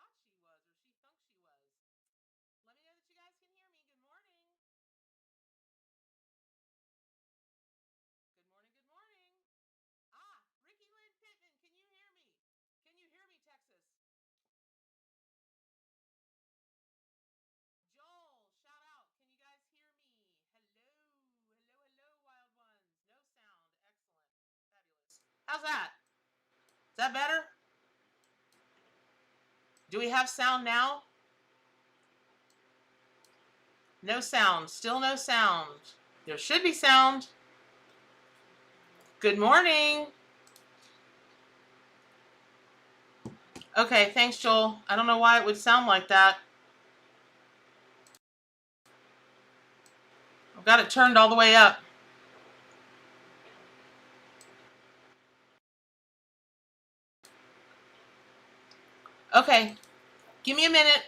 thought she was, or she thunk she was. Let me know that you guys can hear me. Good morning. Good morning, good morning. Ah, Ricky Lynn Pittman, can you hear me? Can you hear me, Texas? Joel, shout out. Can you guys hear me? Hello, hello, hello, wild ones. No sound. Excellent. Fabulous. How's that? Is that better? Do we have sound now? No sound. Still no sound. There should be sound. Good morning. Okay, thanks, Joel. I don't know why it would sound like that. I've got it turned all the way up. Okay, give me a minute.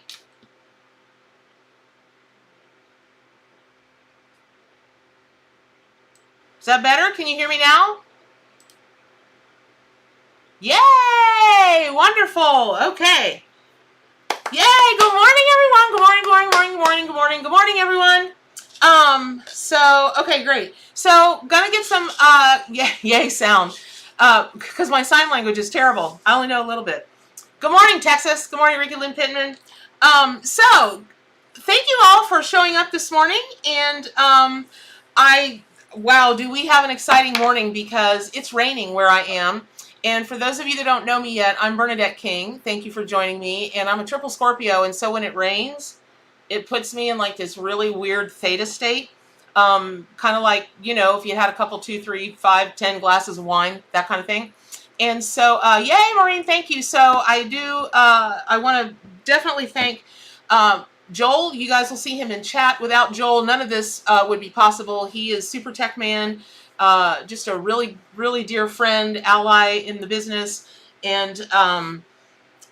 Is that better? Can you hear me now? Yay! Wonderful. Okay. Yay! Good morning, everyone. Good morning, good morning, good morning, good morning, good morning, everyone. Okay, great. So, gonna get some, yay sound. Because my sign language is terrible. I only know a little bit. Good morning, Texas. Good morning, Ricky Lynn Pittman. Thank you all for showing up this morning. And, wow, do we have an exciting morning because it's raining where I am. And for those of you that don't know me yet, I'm Bernadette King. Thank you for joining me. And I'm a triple Scorpio. And so when it rains, it puts me in like this really weird theta state. Kind of like, you know, if you had a couple, 2, 3, 5, 10 glasses of wine, that kind of thing. And so, yay, Maureen, thank you. So I want to definitely thank Joel. You guys will see him in chat. Without Joel, none of this would be possible. He is Super Tech Man. Just a really, really dear friend, ally in the business, and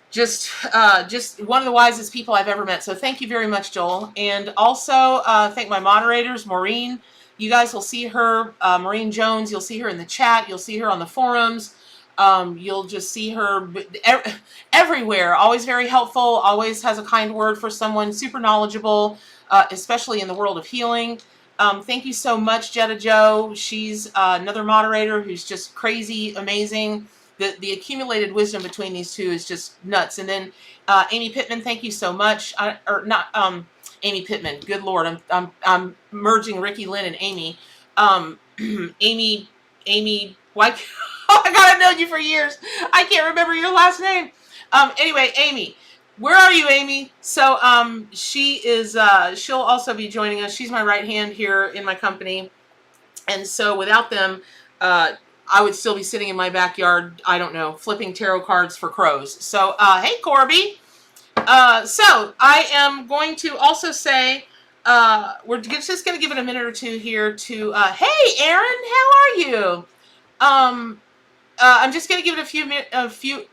just one of the wisest people I've ever met. So thank you very much, Joel. And also thank my moderators, Maureen. You guys will see her, Maureen Jones. You'll see her in the chat. You'll see her on the forums. You'll just see her everywhere. Always very helpful. Always has a kind word for someone. Super knowledgeable, especially in the world of healing. Thank you so much, Jetta Joe. She's another moderator who's just crazy, amazing. The accumulated wisdom between these two is just nuts. And then Amy Pittman, thank you so much. Amy Pittman. Good Lord, I'm merging Ricky Lynn and Amy. Amy. Why? Oh my God, I've known you for years. I can't remember your last name. Anyway, Amy. Where are you, Amy? So she is, she'll also be joining us. She's my right hand here in my company. And so without them, I would still be sitting in my backyard, I don't know, flipping tarot cards for crows. So, hey, Corby. So I am going to also say, we're just going to give it a minute or two here to, hey, Aaron, how are you? I'm just going to give it a few,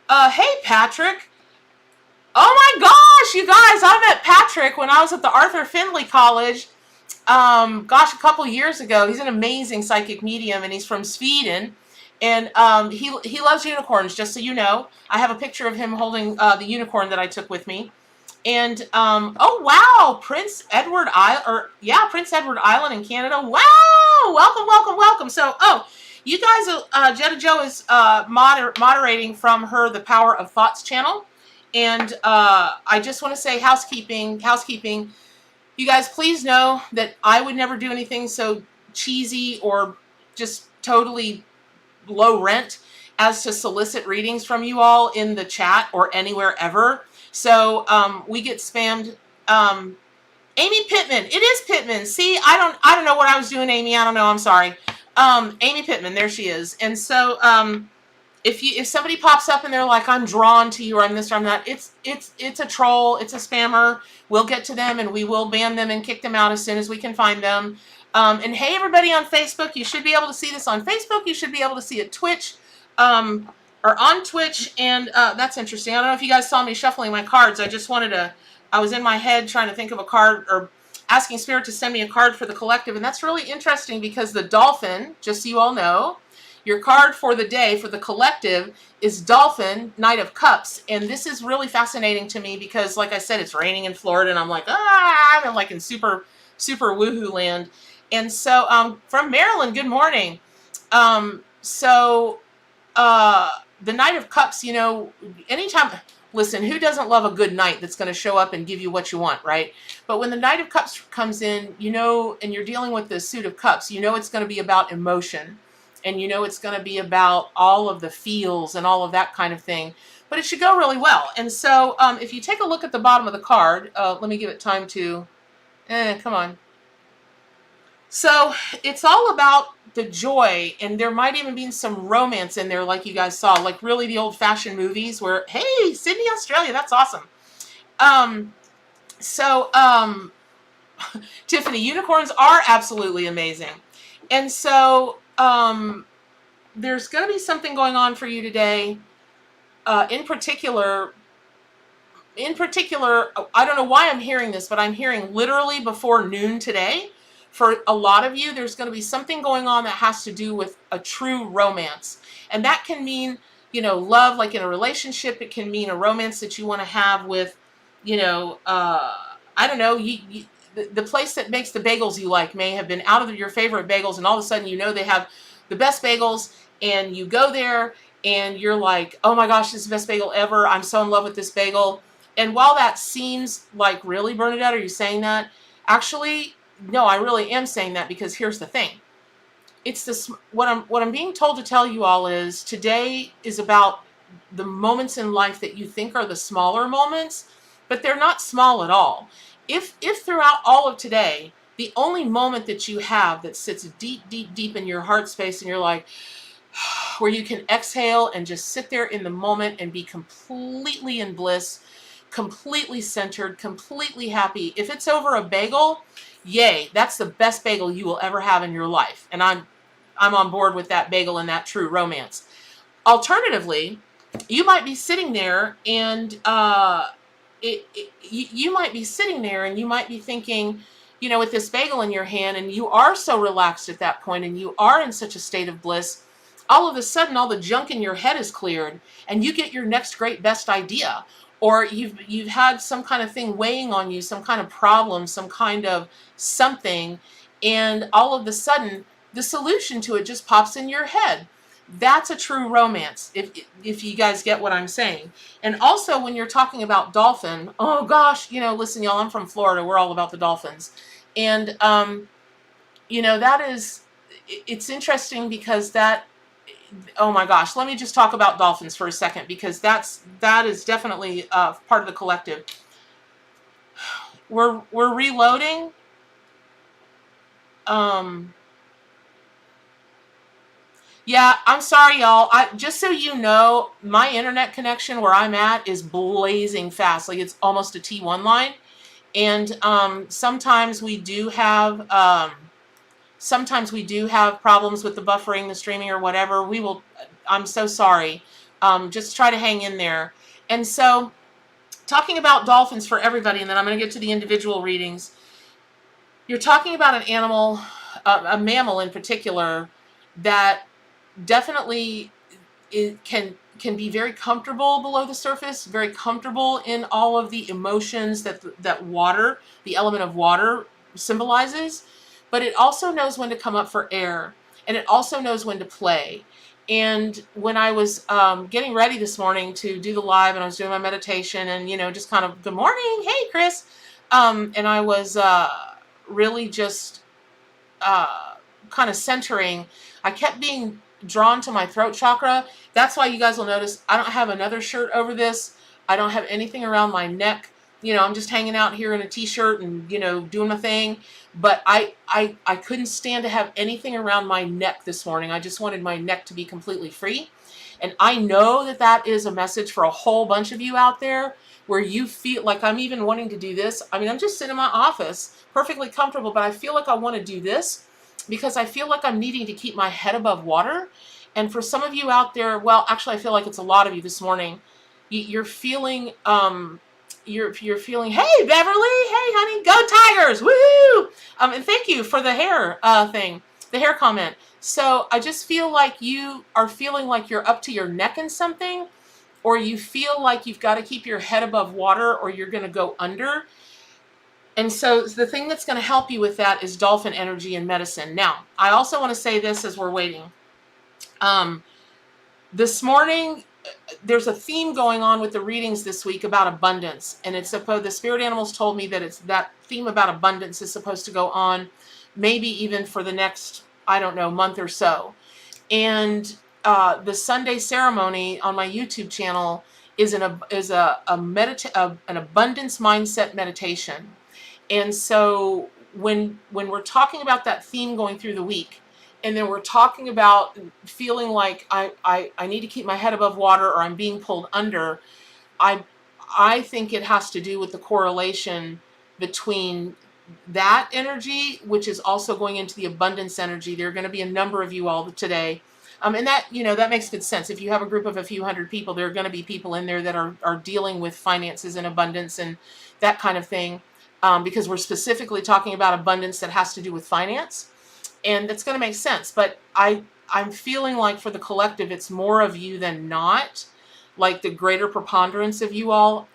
hey, Patrick. Oh my gosh, you guys, I met Patrick when I was at the Arthur Findlay College, gosh, a couple years ago. He's an amazing psychic medium, and he's from Sweden, and he loves unicorns, just so you know. I have a picture of him holding the unicorn that I took with me. And, oh wow, Prince Edward Island in Canada. Wow, welcome, welcome, welcome. So, you guys, Jetta Joe is moderating from her The Power of Thoughts channel. And I just want to say housekeeping. You guys, please know that I would never do anything so cheesy or just totally low rent as to solicit readings from you all in the chat or anywhere ever. So we get spammed. Amy Pittman. It is Pittman. See, I don't know what I was doing, Amy. I don't know. I'm sorry. Amy Pittman. There she is. And so if somebody pops up and they're like, I'm drawn to you or I'm this or I'm that, it's a troll, it's a spammer. We'll get to them and we will ban them and kick them out as soon as we can find them. And hey, everybody on Facebook, you should be able to see this on Facebook. You should be able to see it Twitch, or on Twitch. And that's interesting. I don't know if you guys saw me shuffling my cards. I was in my head trying to think of a card, or asking Spirit to send me a card for the collective. And that's really interesting because the dolphin, just so you all know, Your card for the day, for the collective, is Dolphin, Knight of Cups. And this is really fascinating to me because, like I said, it's raining in Florida, and I'm like, I'm like in super, super woohoo land. And so, from Maryland, good morning. So, the Knight of Cups, anytime, listen, who doesn't love a good knight that's going to show up and give you what you want, right? But when the Knight of Cups comes in, and you're dealing with the Suit of Cups, it's going to be about emotion. And it's going to be about all of the feels and all of that kind of thing. But it should go really well. And so if you take a look at the bottom of the card, let me give it time to, come on. So it's all about the joy, and there might even be some romance in there, like you guys saw, like really the old-fashioned movies where, hey, Sydney, Australia, that's awesome. Tiffany, unicorns are absolutely amazing. And so there's going to be something going on for you today. In particular, I don't know why I'm hearing this, but I'm hearing literally before noon today. For a lot of you, there's going to be something going on that has to do with a true romance. And that can mean, love, like in a relationship. It can mean a romance that you want to have with, I don't know, the place that makes the bagels you like may have been out of your favorite bagels, and all of a sudden, they have the best bagels, and you go there, and you're like, oh my gosh, this is the best bagel ever. I'm so in love with this bagel. And while that seems like, really, Bernadette, are you saying that? Actually, no, I really am saying that, because here's the thing. It's this, what I'm being told to tell you all is today is about the moments in life that you think are the smaller moments, but they're not small at all. If throughout all of today, the only moment that you have that sits deep, deep, deep in your heart space, and you're like, where you can exhale and just sit there in the moment and be completely in bliss, completely centered, completely happy. If it's over a bagel, yay, that's the best bagel you will ever have in your life. And I'm on board with that bagel and that true romance. Alternatively, you might be sitting there and you might be sitting there and you might be thinking, with this bagel in your hand, and you are so relaxed at that point, and you are in such a state of bliss, all of a sudden all the junk in your head is cleared, and you get your next great best idea. Or you've had some kind of thing weighing on you, some kind of problem, some kind of something, and all of a sudden the solution to it just pops in your head. That's a true romance, if you guys get what I'm saying. And also, when you're talking about dolphin, oh gosh, listen, y'all, I'm from Florida. We're all about the dolphins. And, that is, it's interesting because that, oh my gosh, let me just talk about dolphins for a second, because that is definitely part of the collective. We're reloading. Yeah, I'm sorry, y'all. Just so you know, my internet connection where I'm at is blazing fast. Like, it's almost a T1 line. And sometimes we do have problems with the buffering, the streaming, or whatever. I'm so sorry. Just try to hang in there. And so, talking about dolphins for everybody, and then I'm going to get to the individual readings. You're talking about an animal, a mammal in particular, that definitely can be very comfortable below the surface, very comfortable in all of the emotions that water, the element of water, symbolizes. But it also knows when to come up for air, and it also knows when to play. And when I was getting ready this morning to do the live, and I was doing my meditation, and just kind of, good morning, hey Chris, and I was really just kind of centering. I kept being drawn to my throat chakra. That's why you guys will notice I don't have another shirt over this. I don't have anything around my neck. I'm just hanging out here in a t-shirt and, doing my thing. But I couldn't stand to have anything around my neck this morning. I just wanted my neck to be completely free. And I know that that is a message for a whole bunch of you out there, where you feel like, I'm even wanting to do this. I mean, I'm just sitting in my office, perfectly comfortable, but I feel like I want to do this because I feel like I'm needing to keep my head above water. And for some of you out there, well, actually, I feel like it's a lot of you this morning, you're feeling, you're feeling, hey, Beverly, hey, honey, go Tigers, woohoo! And thank you for the hair thing. The hair comment. So I just feel like you are feeling like you're up to your neck in something, or you feel like you've got to keep your head above water or you're going to go under. And so the thing that's going to help you with that is dolphin energy and medicine. Now, I also want to say this as we're waiting. This morning, there's a theme going on with the readings this week about abundance. And it's supposed, the spirit animals told me that it's that theme about abundance is supposed to go on maybe even for the next, I don't know, month or so. And the Sunday ceremony on my YouTube channel is an abundance mindset meditation. And so when we're talking about that theme going through the week, and then we're talking about feeling like I need to keep my head above water or I'm being pulled under, I think it has to do with the correlation between that energy, which is also going into the abundance energy. There are going to be a number of you all today. And that, that makes good sense. If you have a group of a few hundred people, there are going to be people in there that are dealing with finances and abundance and that kind of thing. Because we're specifically talking about abundance that has to do with finance. And that's going to make sense. But I'm feeling like for the collective, it's more of you than not. Like the greater preponderance of you all,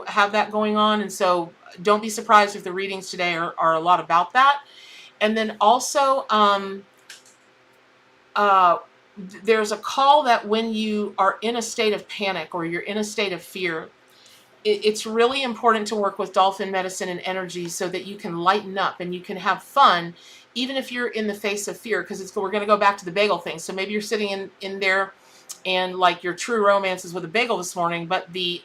have that going on. And so don't be surprised if the readings today are a lot about that. And then also, there's a call that when you are in a state of panic or you're in a state of fear, it's really important to work with dolphin medicine and energy so that you can lighten up and you can have fun, even if you're in the face of fear, because we're going to go back to the bagel thing. So maybe you're sitting in there and like your true romance is with a bagel this morning, but the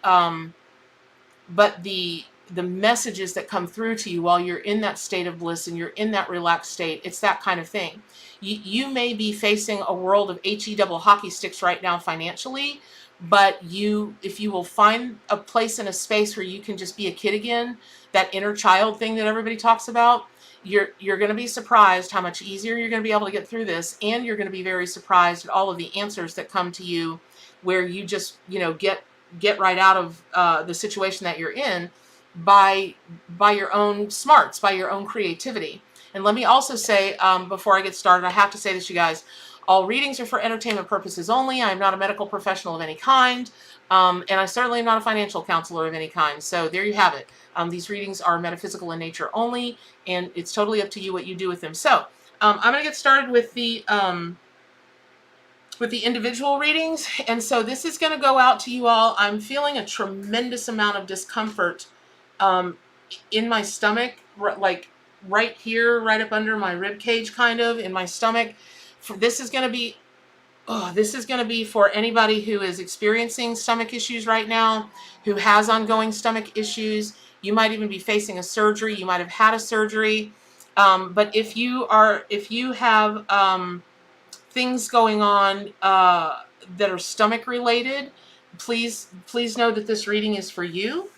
messages that come through to you while you're in that state of bliss and you're in that relaxed state, it's that kind of thing. You may be facing a world of HE double hockey sticks right now financially, but if you will find a place in a space where you can just be a kid again, that inner child thing that everybody talks about, you're going to be surprised how much easier you're going to be able to get through this, and you're going to be very surprised at all of the answers that come to you where you just, get right out of the situation that you're in by your own smarts, by your own creativity. And let me also say, before I get started, I have to say this, you guys, all readings are for entertainment purposes only. I am not a medical professional of any kind, and I certainly am not a financial counselor of any kind. So there you have it. These readings are metaphysical in nature only, and it's totally up to you what you do with them. So I'm going to get started with the individual readings. And so this is going to go out to you all. I'm feeling a tremendous amount of discomfort in my stomach, like right here, right up under my rib cage, kind of in my stomach. This is going to be for anybody who is experiencing stomach issues right now, who has ongoing stomach issues. You might even be facing a surgery. You might have had a surgery. But if you have things going on that are stomach related, please know that this reading is for you.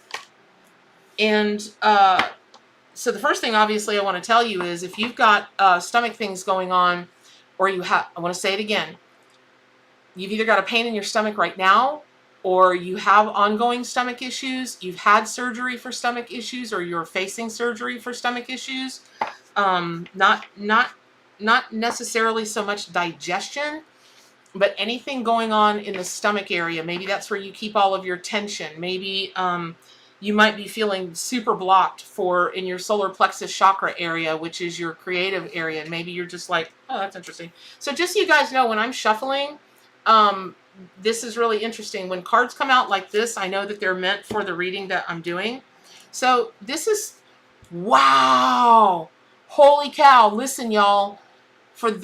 And so the first thing, obviously, I want to tell you is if you've got stomach things going on, or I want to say it again, you've either got a pain in your stomach right now, or you have ongoing stomach issues, you've had surgery for stomach issues, or you're facing surgery for stomach issues. Not necessarily so much digestion, but anything going on in the stomach area. Maybe that's where you keep all of your tension. Maybe you might be feeling super blocked in your solar plexus chakra area, which is your creative area. And maybe you're just like, oh, that's interesting. So just so you guys know, when I'm shuffling, this is really interesting. When cards come out like this, I know that they're meant for the reading that I'm doing. So this is, wow, holy cow. Listen, y'all, I'm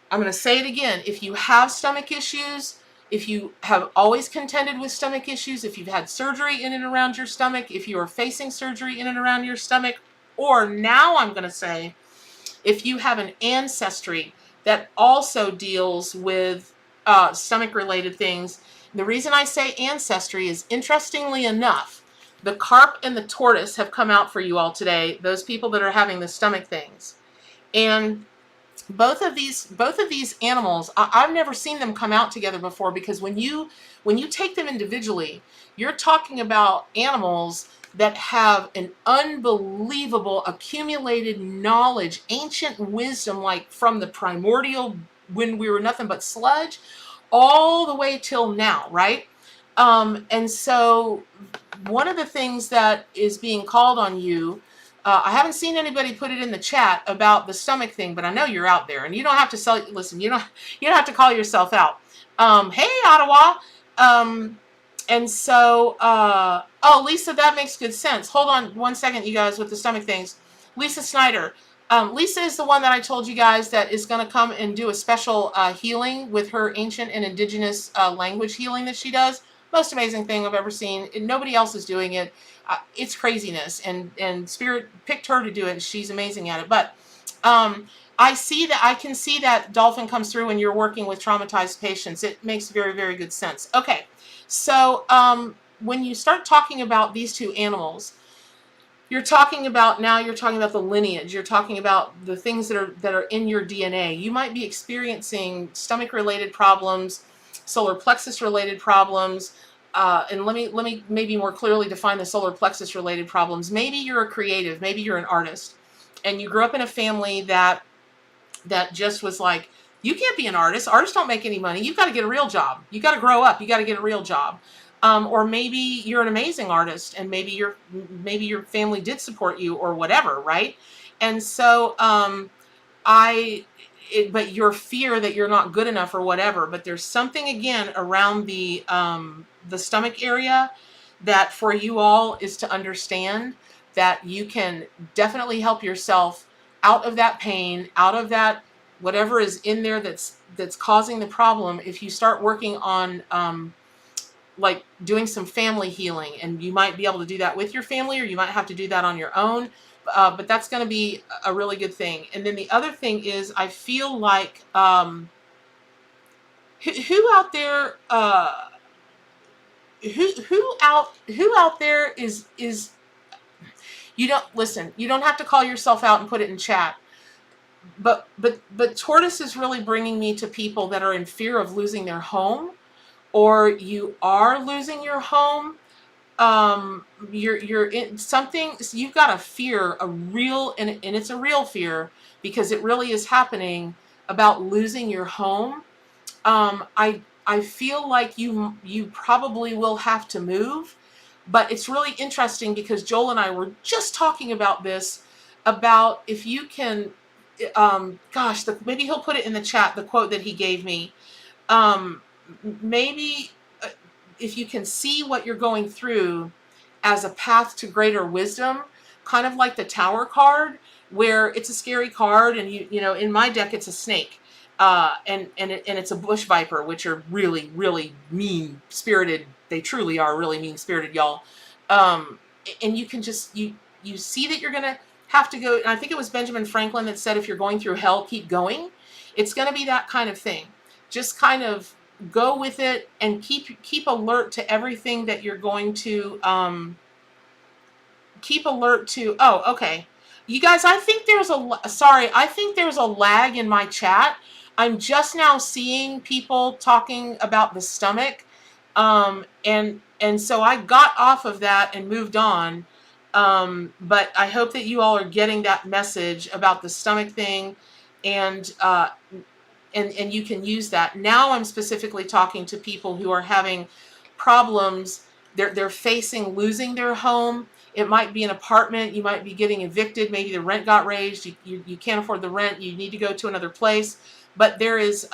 going to say it again. If you have stomach issues, if you have always contended with stomach issues, if you've had surgery in and around your stomach, if you are facing surgery in and around your stomach, or now I'm going to say, if you have an ancestry that also deals with stomach-related things. The reason I say ancestry is, interestingly enough, the carp and the tortoise have come out for you all today, those people that are having the stomach things. And Both of these animals, I've never seen them come out together before, because when you take them individually, you're talking about animals that have an unbelievable accumulated knowledge, ancient wisdom, like from the primordial, when we were nothing but sludge, all the way till now, right? And so one of the things that is being called on you, I haven't seen anybody put it in the chat about the stomach thing, but I know you're out there, and you don't have to listen, you don't have to call yourself out. Hey, Ottawa. Um, and so, oh, Lisa, that makes good sense. Hold on one second, you guys, with the stomach things. Lisa Snyder. Lisa is the one that I told you guys that is going to come and do a special healing with her ancient and indigenous language healing that she does. Most amazing thing I've ever seen. And nobody else is doing it. It's craziness, and Spirit picked her to do it, and she's amazing at it. But I can see that dolphin comes through when you're working with traumatized patients. It makes very, very good sense. Okay, so when you start talking about these two animals, you're talking about the lineage. You're talking about the things that are in your DNA. You might be experiencing stomach related problems, solar plexus related problems, and let me maybe more clearly define the solar plexus related problems. Maybe you're a creative, maybe you're an artist, and you grew up in a family that just was like, you can't be an artist. Artists don't make any money. You've got to get a real job. You got to grow up. You got to get a real job. Or maybe you're an amazing artist, and maybe your family did support you, or whatever, right? And so but your fear that you're not good enough or whatever. But there's something again around the stomach area that for you all is to understand that you can definitely help yourself out of that pain, out of that whatever is in there that's causing the problem, if you start working on like doing some family healing. And you might be able to do that with your family, or you might have to do that on your own. But that's going to be a really good thing. And then the other thing is, I feel like who out there who out there is you don't listen. You don't have to call yourself out and put it in chat. But Tortoise is really bringing me to people that are in fear of losing their home, or you are losing your home. You're in something. So you've got a fear, a real, and it's a real fear, because it really is happening, about losing your home. I feel like you probably will have to move. But it's really interesting, because Joel and I were just talking about this, about if you can, maybe he'll put it in the chat, the quote that he gave me. Maybe if you can see what you're going through as a path to greater wisdom, kind of like the Tower card, where it's a scary card, and you know, in my deck it's a snake, and it's a bush viper, which are really, really mean spirited. They truly are really mean spirited, y'all. And you can just you see that you're gonna have to go. And I think it was Benjamin Franklin that said, if you're going through hell, keep going. It's going to be that kind of thing. Just kind of go with it, and keep alert to everything that you're going to keep alert to. Oh, okay. You guys, I think there's a lag in my chat. I'm just now seeing people talking about the stomach. And so I got off of that and moved on. But I hope that you all are getting that message about the stomach thing, and you can use that. Now I'm specifically talking to people who are having problems. They're facing losing their home. It might be an apartment. You might be getting evicted. Maybe the rent got raised. You can't afford the rent. You need to go to another place. But there's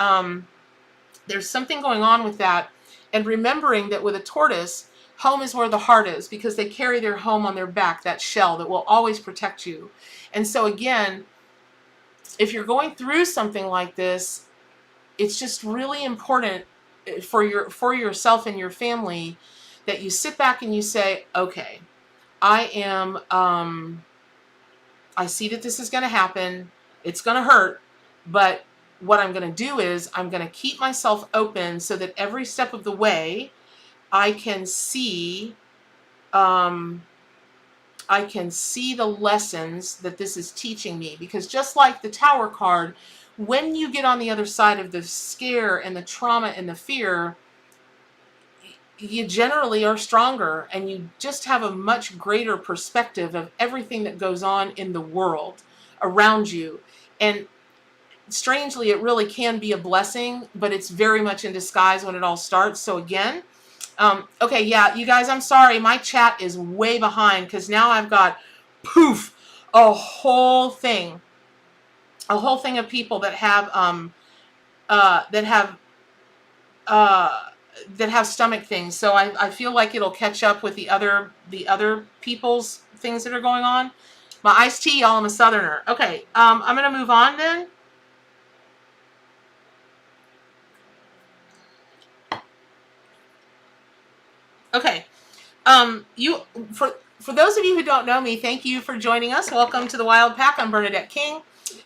something going on with that. And remembering that with a tortoise, home is where the heart is, because they carry their home on their back, that shell that will always protect you. And so again, if you're going through something like this, it's just really important for yourself and your family that you sit back and you say, okay, I see that this is going to happen. It's going to hurt, but what I'm going to do is I'm going to keep myself open, so that every step of the way I can see the lessons that this is teaching me. Because just like the Tower card, when you get on the other side of the scare and the trauma and the fear, you generally are stronger, and you just have a much greater perspective of everything that goes on in the world around you. And strangely, it really can be a blessing, but it's very much in disguise when it all starts. So again, okay, yeah, you guys, I'm sorry, my chat is way behind because now I've got poof, a whole thing of people that have uh, that have uh, that have stomach things. So I feel like it'll catch up with the other people's things that are going on. My iced tea, y'all, I'm a southerner. Okay, I'm gonna move on then. Okay. You for those of you who don't know me, thank you for joining us. Welcome to the Wild Pack. I'm Bernadette King.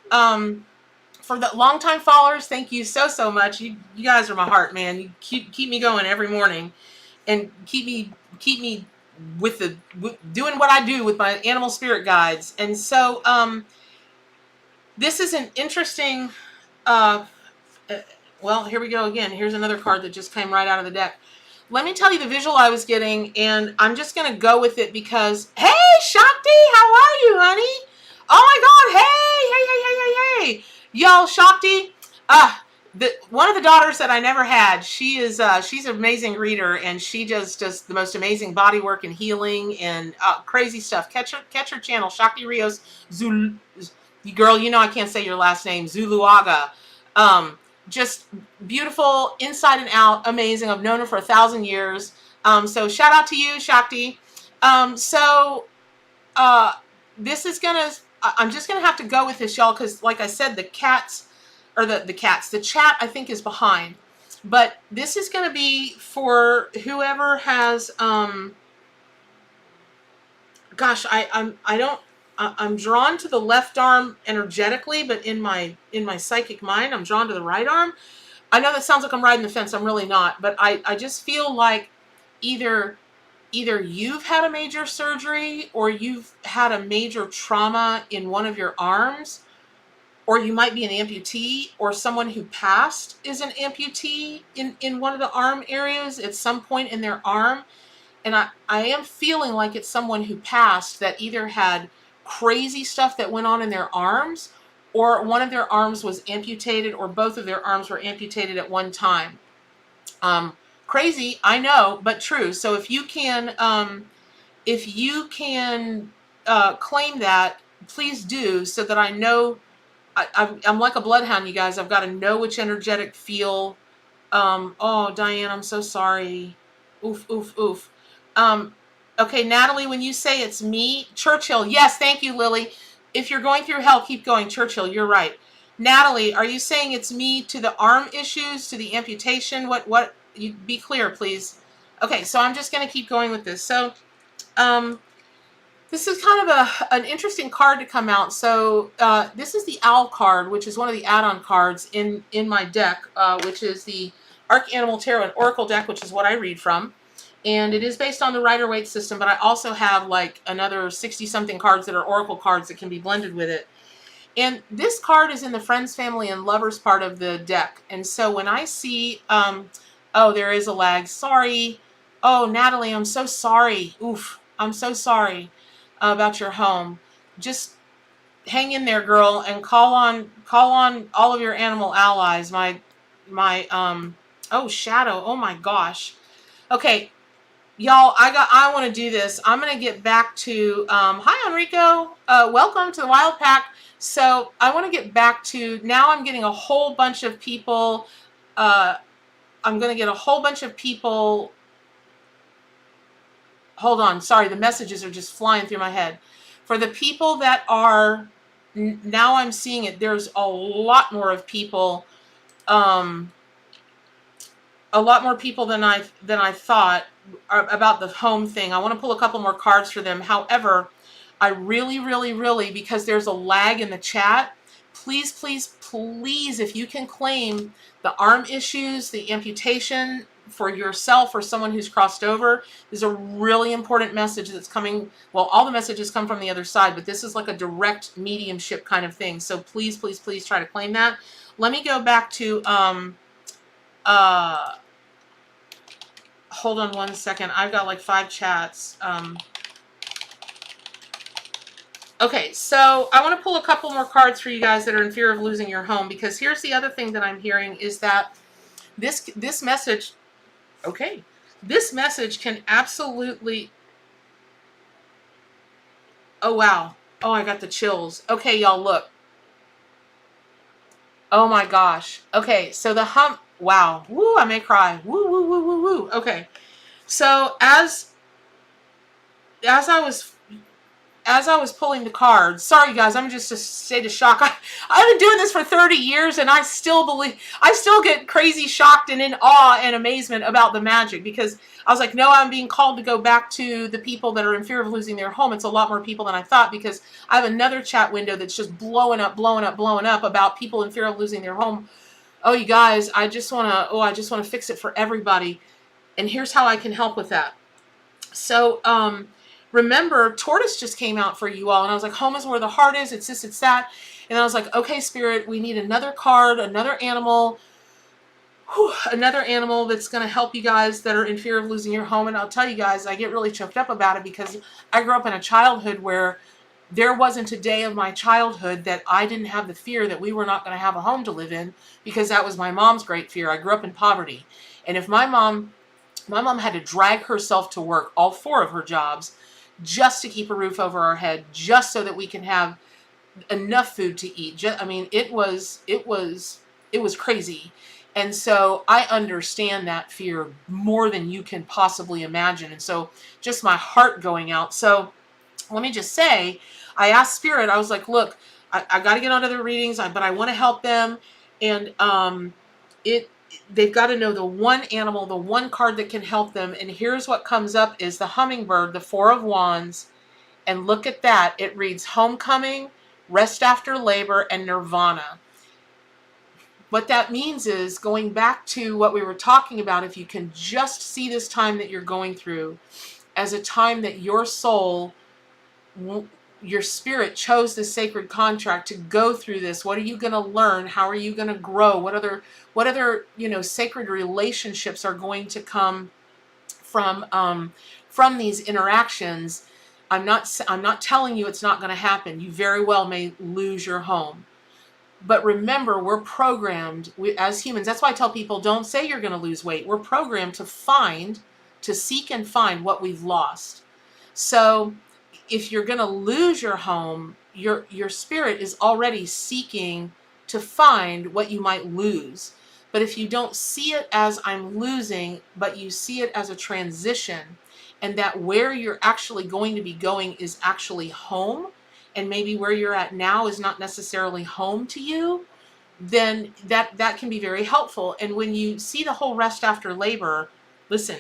For the longtime followers, thank you so much. You guys are my heart, man. You keep me going every morning, and keep me with doing what I do with my animal spirit guides. And so this is an interesting. Well, here we go again. Here's another card that just came right out of the deck. Let me tell you the visual I was getting, and I'm just going to go with it because, hey, Shakti, how are you, honey? Oh my God, hey. Y'all, Shakti, one of the daughters that I never had, she's an amazing reader, and she does just the most amazing body work and healing and crazy stuff. Catch her channel, Shakti Rios Zul. Girl, you know I can't say your last name, Zuluaga. Just beautiful inside and out, amazing. I've known her for 1,000 years. So shout out to you, Shakti. This is gonna, I'm just gonna have to go with this, y'all, because like I said, the cats, or the chat I think is behind. But this is gonna be for whoever has, gosh, I'm drawn to the left arm energetically, but in my psychic mind, I'm drawn to the right arm. I know that sounds like I'm riding the fence. I'm really not, but I just feel like either you've had a major surgery, or you've had a major trauma in one of your arms, or you might be an amputee, or someone who passed is an amputee in one of the arm areas at some point in their arm. And I am feeling like it's someone who passed that either had crazy stuff that went on in their arms, or one of their arms was amputated, or both of their arms were amputated at one time. Crazy, I know, but true. So if you can claim that, please do, so that I know. I'm like a bloodhound, you guys. I've got to know which energetic feel. Oh, Diane, I'm so sorry. Oof. Okay, Natalie, when you say it's me, Churchill, yes, thank you, Lily. If you're going through hell, keep going, Churchill, you're right. Natalie, are you saying it's me to the arm issues, to the amputation? What, you be clear, please. Okay, so I'm just going to keep going with this. So, this is kind of an interesting card to come out. So, this is the Owl card, which is one of the add-on cards in my deck, which is the Archanimal Tarot and Oracle deck, which is what I read from. And it is based on the Rider-Waite system, but I also have like another 60-something cards that are Oracle cards that can be blended with it. And this card is in the Friends, Family, and Lovers part of the deck. And so when I see, oh, there is a lag. Sorry. Oh, Natalie, I'm so sorry. Oof, I'm so sorry about your home. Just hang in there, girl, and call on all of your animal allies. Oh, Shadow. Oh my gosh. Okay. Y'all, I want to do this. I'm going to get back to, hi, Enrico. Welcome to the Wild Pack. So I want to get back to, now I'm getting a whole bunch of people. I'm going to get a whole bunch of people. Hold on. Sorry, the messages are just flying through my head. For the people that are, now I'm seeing it, there's a lot more of people, a lot more people than I thought about the home thing. I want to pull a couple more cards for them. However, I really, because there's a lag in the chat, please, if you can claim the arm issues, the amputation, for yourself or someone who's crossed over. There's a really important message that's coming. Well, all the messages come from the other side, but this is like a direct mediumship kind of thing. So please, please, please try to claim that. Let me go back to, hold on one second. I've got like 5 chats. Okay, so I want to pull a couple more cards for you guys that are in fear of losing your home, because here's the other thing that I'm hearing is that this message, okay, this message can absolutely, oh wow, oh I got the chills. Okay, y'all, look. Oh my gosh. Okay, so the wow, woo, I may cry. Woo, woo, woo, woo, woo. Okay, so as I was pulling the cards, sorry guys, I'm just a state of shock. I've been doing this for 30 years and I still get crazy shocked and in awe and amazement about the magic, because I was like, no, I'm being called to go back to the people that are in fear of losing their home. It's a lot more people than I thought, because I have another chat window that's just blowing up about people in fear of losing their home. Oh, you guys, I just want to fix it for everybody. And here's how I can help with that. So, remember, Tortoise just came out for you all, and I was like, home is where the heart is, it's this, it's that. And I was like, okay, Spirit, we need another card, another animal, another animal that's going to help you guys that are in fear of losing your home. And I'll tell you guys, I get really choked up about it, because I grew up in a childhood where there wasn't a day of my childhood that I didn't have the fear that we were not going to have a home to live in, because that was my mom's great fear. I grew up in poverty. And if my mom had to drag herself to work, all 4 of her jobs, just to keep a roof over our head, just so that we can have enough food to eat. I mean, it was crazy. And so I understand that fear more than you can possibly imagine. And so just my heart going out. So let me just say, I asked Spirit, I was like, look, I got to get on other readings, but I want to help them. And they've got to know the one animal, the one card that can help them. And here's what comes up is the hummingbird, the 4 of Wands. And look at that. It reads homecoming, rest after labor, and nirvana. What that means is, going back to what we were talking about, if you can just see this time that you're going through as a time that your soul, your spirit chose this sacred contract to go through this. What are you going to learn? How are you going to grow? What other sacred relationships are going to come from these interactions? I'm not telling you it's not going to happen. You very well may lose your home. But remember, we're programmed as humans. That's why I tell people, don't say you're going to lose weight. We're programmed to seek and find what we've lost. So if you're going to lose your home, your spirit is already seeking to find what you might lose. But if you don't see it as I'm losing, but you see it as a transition, and that where you're actually going to be going is actually home, and maybe where you're at now is not necessarily home to you, then that can be very helpful. And when you see the whole rest after labor, listen,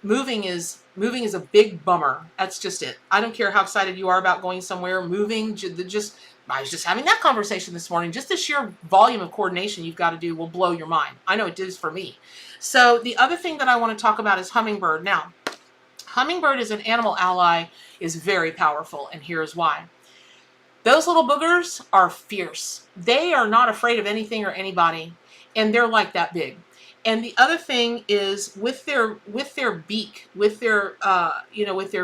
moving is a big bummer. That's just it. I don't care how excited you are about going somewhere. Moving, I was just having that conversation this morning. Just the sheer volume of coordination you've got to do will blow your mind. I know it does for me. So the other thing that I want to talk about is hummingbird. Now, hummingbird as an animal ally is very powerful, and here's why. Those little boogers are fierce. They are not afraid of anything or anybody, and they're like that big. And the other thing is with their beak, with their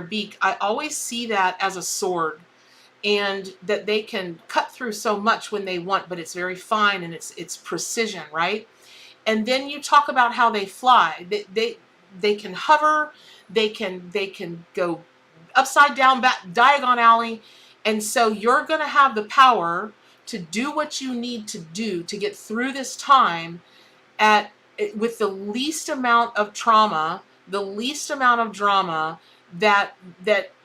beak, I always see that as a sword, and that they can cut through so much when they want, but it's very fine and it's precision, right? And then you talk about how they fly. They can hover, they can go upside down, back, diagonally, and so you're going to have the power to do what you need to do to get through this time with the least amount of trauma, the least amount of drama that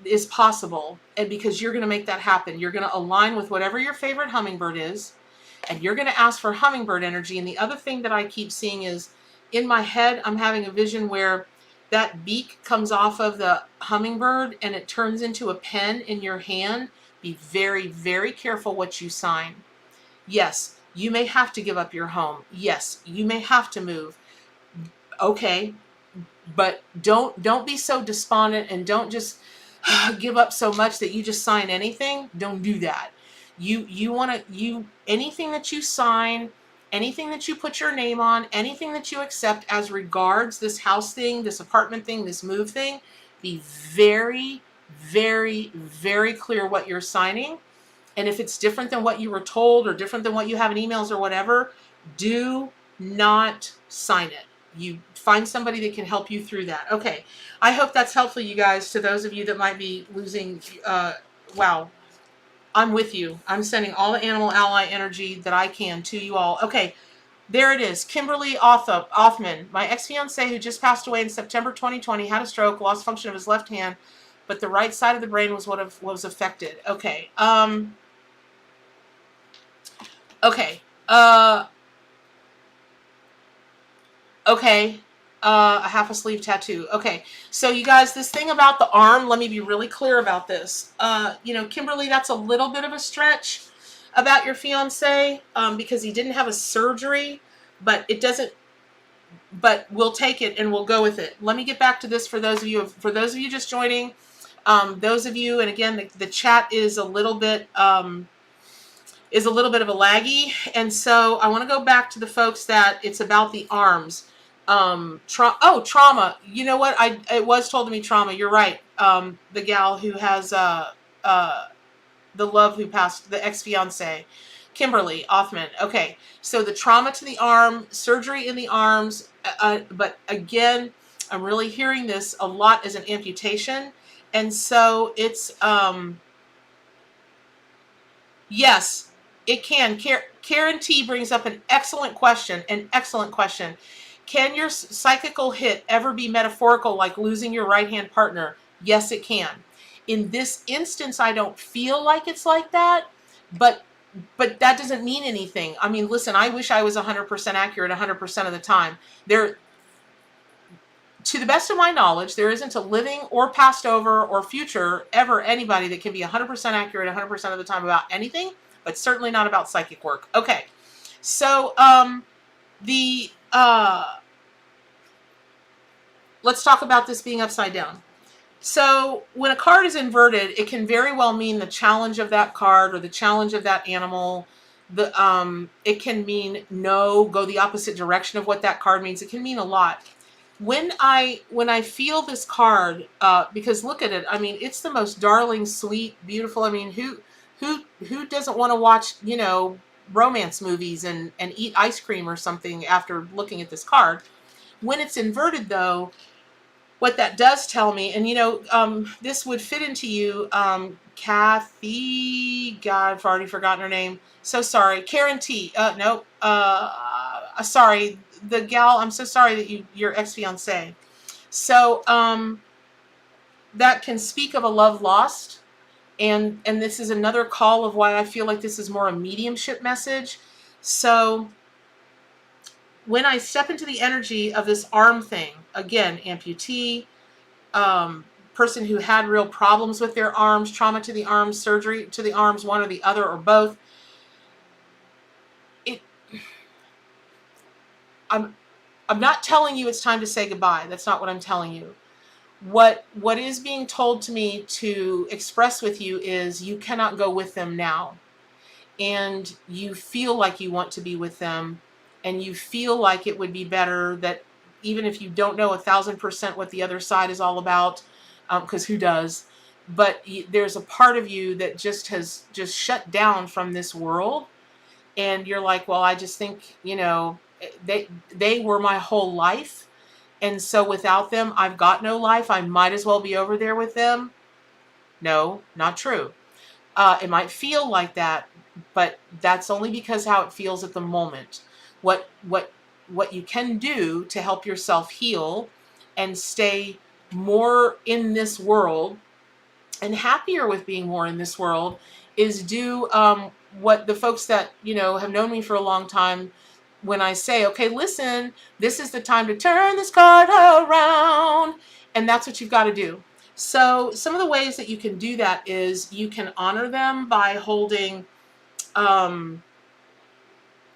is possible. And because you're going to make that happen, you're going to align with whatever your favorite hummingbird is, and you're going to ask for hummingbird energy. And the other thing that I keep seeing is, in my head, I'm having a vision where that beak comes off of the hummingbird and it turns into a pen in your hand. Be very, very careful what you sign. Yes, you may have to give up your home. Yes, you may have to move. Okay, But don't be so despondent, and don't just give up so much that you just sign anything. Don't do that. You want to, anything that you sign, anything that you put your name on, anything that you accept as regards this house thing, this apartment thing, this move thing, be very, very, very clear what you're signing. And if it's different than what you were told or different than what you have in emails or whatever, do not sign it. You find somebody that can help you through that. Okay. I hope that's helpful, you guys, to those of you that might be losing. Wow. I'm with you. I'm sending all the animal ally energy that I can to you all. Okay. There it is. Kimberly Othman, my ex-fiance who just passed away in September 2020, had a stroke, lost function of his left hand, but the right side of the brain was what was affected. Okay. Okay. Okay. A half a sleeve tattoo. Okay. So you guys, this thing about the arm, let me be really clear about this. Kimberly, that's a little bit of a stretch about your fiance, because he didn't have a surgery, but it doesn't, but we'll take it and we'll go with it. Let me get back to this for those of you just joining. Those of you, and again, the chat is a little bit, of a laggy. And so I want to go back to the folks that it's about the arms. Trauma. You know what? It was told to me trauma. You're right. The gal who has, the love who passed, the ex-fiance, Kimberly Othman. Okay. So the trauma to the arm, surgery in the arms. But again, I'm really hearing this a lot as an amputation. And so it's, yes, it can. Karen T brings up an excellent question. Can your psychical hit ever be metaphorical, like losing your right-hand partner? Yes, it can. In this instance, I don't feel like it's like that, but that doesn't mean anything. I mean, listen, I wish I was 100% accurate 100% of the time. To the best of my knowledge, there isn't a living or passed over or future ever anybody that can be 100% accurate 100% of the time about anything, but certainly not about psychic work. Okay, so let's talk about this being upside down. So when a card is inverted, it can very well mean the challenge of that card or the challenge of that animal. It can mean no, go the opposite direction of what that card means. It can mean a lot. When I feel this card, because look at it, I mean, it's the most darling, sweet, beautiful. I mean, who doesn't want to watch, romance movies and eat ice cream or something after looking at this card? When it's inverted, though, what that does tell me, and this would fit into you, Kathy, God, I've already forgotten her name. So sorry. Karen T. Nope. Sorry. The gal, I'm so sorry that your ex-fiance. So, that can speak of a love lost. And this is another call of why I feel like this is more a mediumship message. So when I step into the energy of this arm thing, again, amputee, person who had real problems with their arms, trauma to the arms, surgery to the arms, one or the other or both. I'm not telling you it's time to say goodbye. That's not what I'm telling you. What is being told to me to express with you is you cannot go with them now. And you feel like you want to be with them, and you feel like it would be better that even if you don't know 1,000% what the other side is all about, because who does? But there's a part of you that just has shut down from this world, and you're like, well, I just think, they were my whole life, and so without them, I've got no life. I might as well be over there with them. No, not true. It might feel like that, but that's only because how it feels at the moment. What you can do to help yourself heal and stay more in this world and happier with being more in this world is do what the folks that have known me for a long time, when I say, okay, listen, this is the time to turn this card around, and that's what you've got to do. So some of the ways that you can do that is you can honor them by holding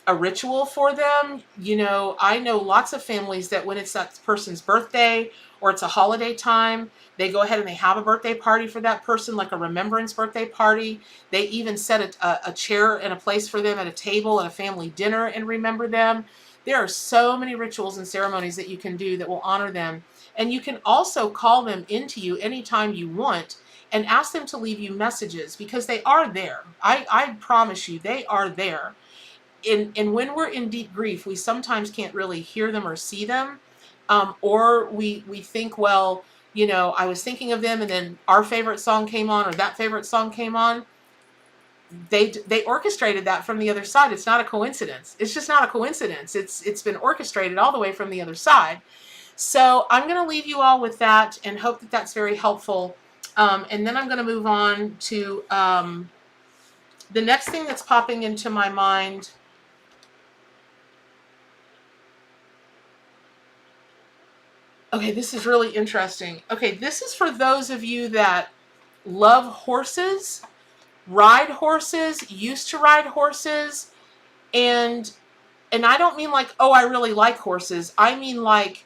a ritual for them. You know, I know lots of families that when it's that person's birthday or it's a holiday time, they go ahead and they have a birthday party for that person, like a remembrance birthday party. They even set a chair and a place for them at a table at a family dinner and remember them. There are so many rituals and ceremonies that you can do that will honor them. And you can also call them into you anytime you want and ask them to leave you messages because they are there. I promise you, they are there. And when we're in deep grief, we sometimes can't really hear them or see them. Or we think, well, you know, I was thinking of them and then our favorite song came on or that favorite song came on. They orchestrated that from the other side. It's not a coincidence. It's just not a coincidence. It's been orchestrated all the way from the other side. So I'm going to leave you all with that and hope that that's very helpful. And then I'm going to move on to the next thing that's popping into my mind. Okay, this is really interesting. Okay, this is for those of you that love horses, ride horses, used to ride horses, and I don't mean like, oh, I really like horses. I mean like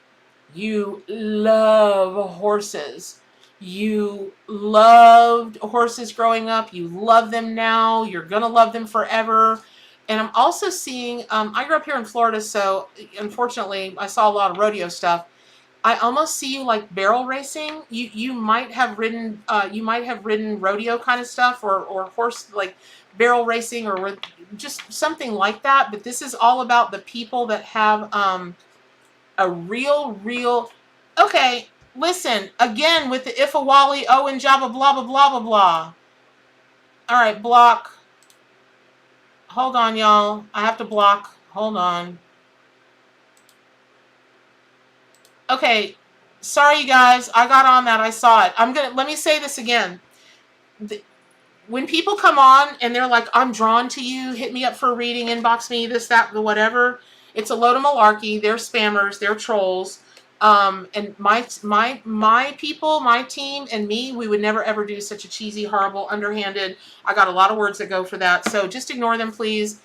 you love horses. You loved horses growing up. You love them now. You're going to love them forever. And I'm also seeing, I grew up here in Florida, so unfortunately I saw a lot of rodeo stuff. I almost see you like barrel racing. You might have ridden rodeo kind of stuff or horse like barrel racing or just something like that. But this is all about the people that have a real. Okay, listen again with the Ifawali oh and Jabba blah blah blah blah blah. All right, block. Hold on, y'all. I have to block. Hold on. Okay, sorry you guys. I got on that. I saw it. Let me say this again. When people come on and they're like, I'm drawn to you, hit me up for a reading, inbox me, this, that, the whatever. It's a load of malarkey. They're spammers. They're trolls. And my people, my team, and me, we would never ever do such a cheesy, horrible, underhanded. I got a lot of words that go for that. So just ignore them, please.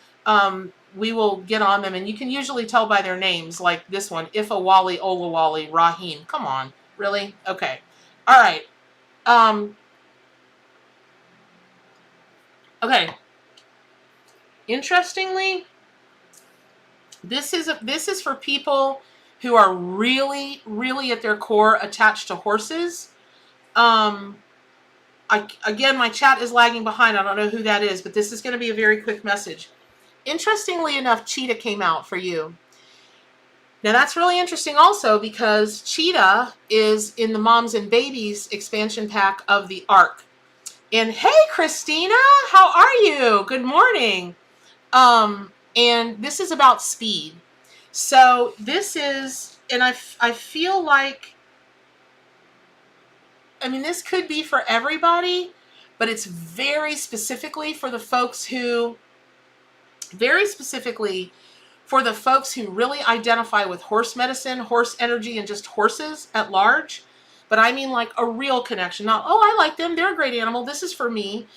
We will get on them, and you can usually tell by their names, like this one, Ifawali, Olawali, Rahim. Come on, really? Okay, all right. Okay. Interestingly, this is for people who are really, really at their core attached to horses. Again, my chat is lagging behind. I don't know who that is, but this is going to be a very quick message. Interestingly enough, Cheetah came out for you. Now that's really interesting also because Cheetah is in the Moms and Babies expansion pack of the Ark. And hey, Christina, how are you? Good morning. And this is about speed. So this is, and I feel like, I mean, this could be for everybody, but it's very specifically for the folks who really identify with horse medicine, horse energy, and just horses at large. But I mean like a real connection, not, oh, I like them, they're a great animal, this is for me.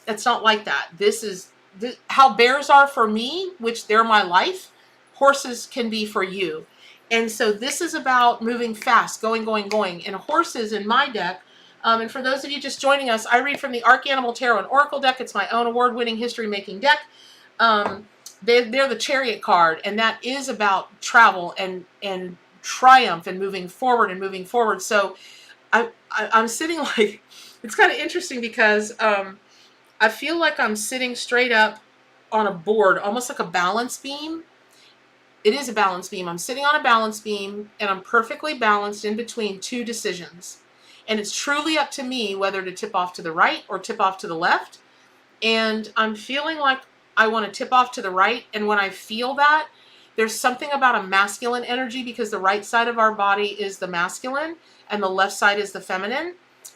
It's not like that. This is how bears are for me, which they're my life. Horses can be for you. And so this is about moving fast, going. And horses in my deck, and for those of you just joining us, I read from the Arcanimal Tarot and Oracle deck. It's my own award-winning history-making deck. They're the Chariot card, and that is about travel and triumph and moving forward. So I'm sitting like, it's kind of interesting because I feel like I'm sitting straight up on a board, almost like a balance beam. It is a balance beam. I'm sitting on a balance beam, and I'm perfectly balanced in between two decisions. And it's truly up to me whether to tip off to the right or tip off to the left. And I'm feeling like I want to tip off to the right. And when I feel that, there's something about a masculine energy because the right side of our body is the masculine and the left side is the feminine.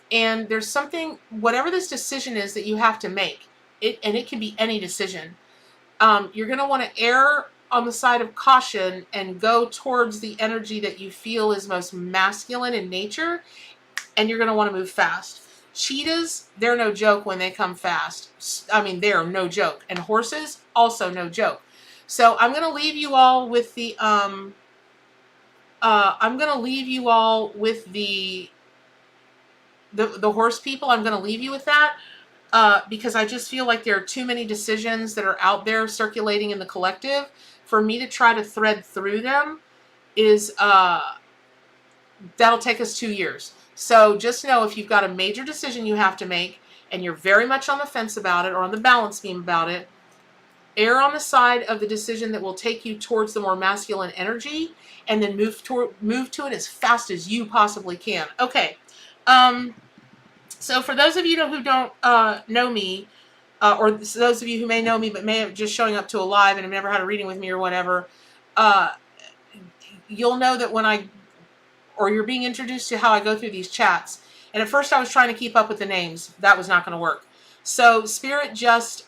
And there's something, whatever this decision is that you have to make, and it can be any decision, you're going to want to err on the side of caution and go towards the energy that you feel is most masculine in nature, and you're going to want to move fast. Cheetahs, they're no joke when they come fast. I mean, they're no joke. And horses, also no joke. So I'm going to leave you all with the I'm going to leave you all with the horse people. I'm going to leave you with that. Because I just feel like there are too many decisions that are out there circulating in the collective for me to try to thread through them. Is That'll take us 2 years. So just know, if you've got a major decision you have to make and you're very much on the fence about it or on the balance beam about it, err on the side of the decision that will take you towards the more masculine energy, and then move to it as fast as you possibly can. Okay. So for those of you who don't know me, or those of you who may know me but may have just showing up to a live and have never had a reading with me or whatever, you'll know that or you're being introduced to how I go through these chats. And at first I was trying to keep up with the names. That was not going to work. So Spirit just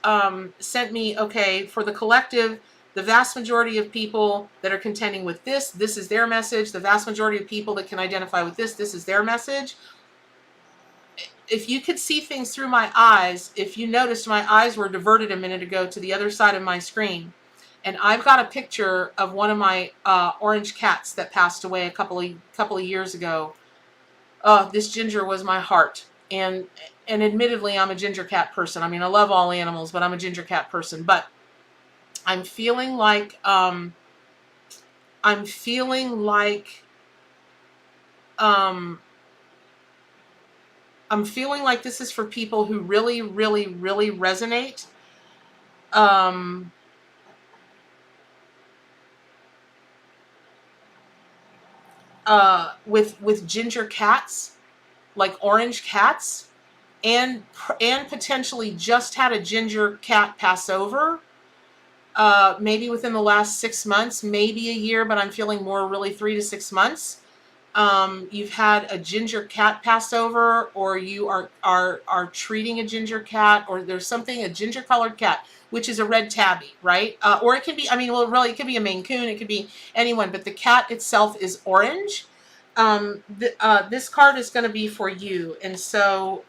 sent me, okay, for the collective, the vast majority of people that are contending with this is their message. The vast majority of people that can identify with this is their message. If you could see things through my eyes, if you noticed my eyes were diverted a minute ago to the other side of my screen, and I've got a picture of one of my orange cats that passed away a couple of years ago. This ginger was my heart, and admittedly, I'm a ginger cat person. I mean, I love all animals, but I'm a ginger cat person. But I'm feeling like this is for people who really, really, really resonate. With ginger cats, like orange cats, and potentially just had a ginger cat pass over. Maybe within the last 6 months, maybe a year, but I'm feeling more really 3 to 6 months. You've had a ginger cat pass over, or you are treating a ginger cat, or there's a ginger colored cat, which is a red tabby, right? Or it can be, really, it could be a Maine Coon, it could be anyone, but the cat itself is orange. This card is going to be for you. And so,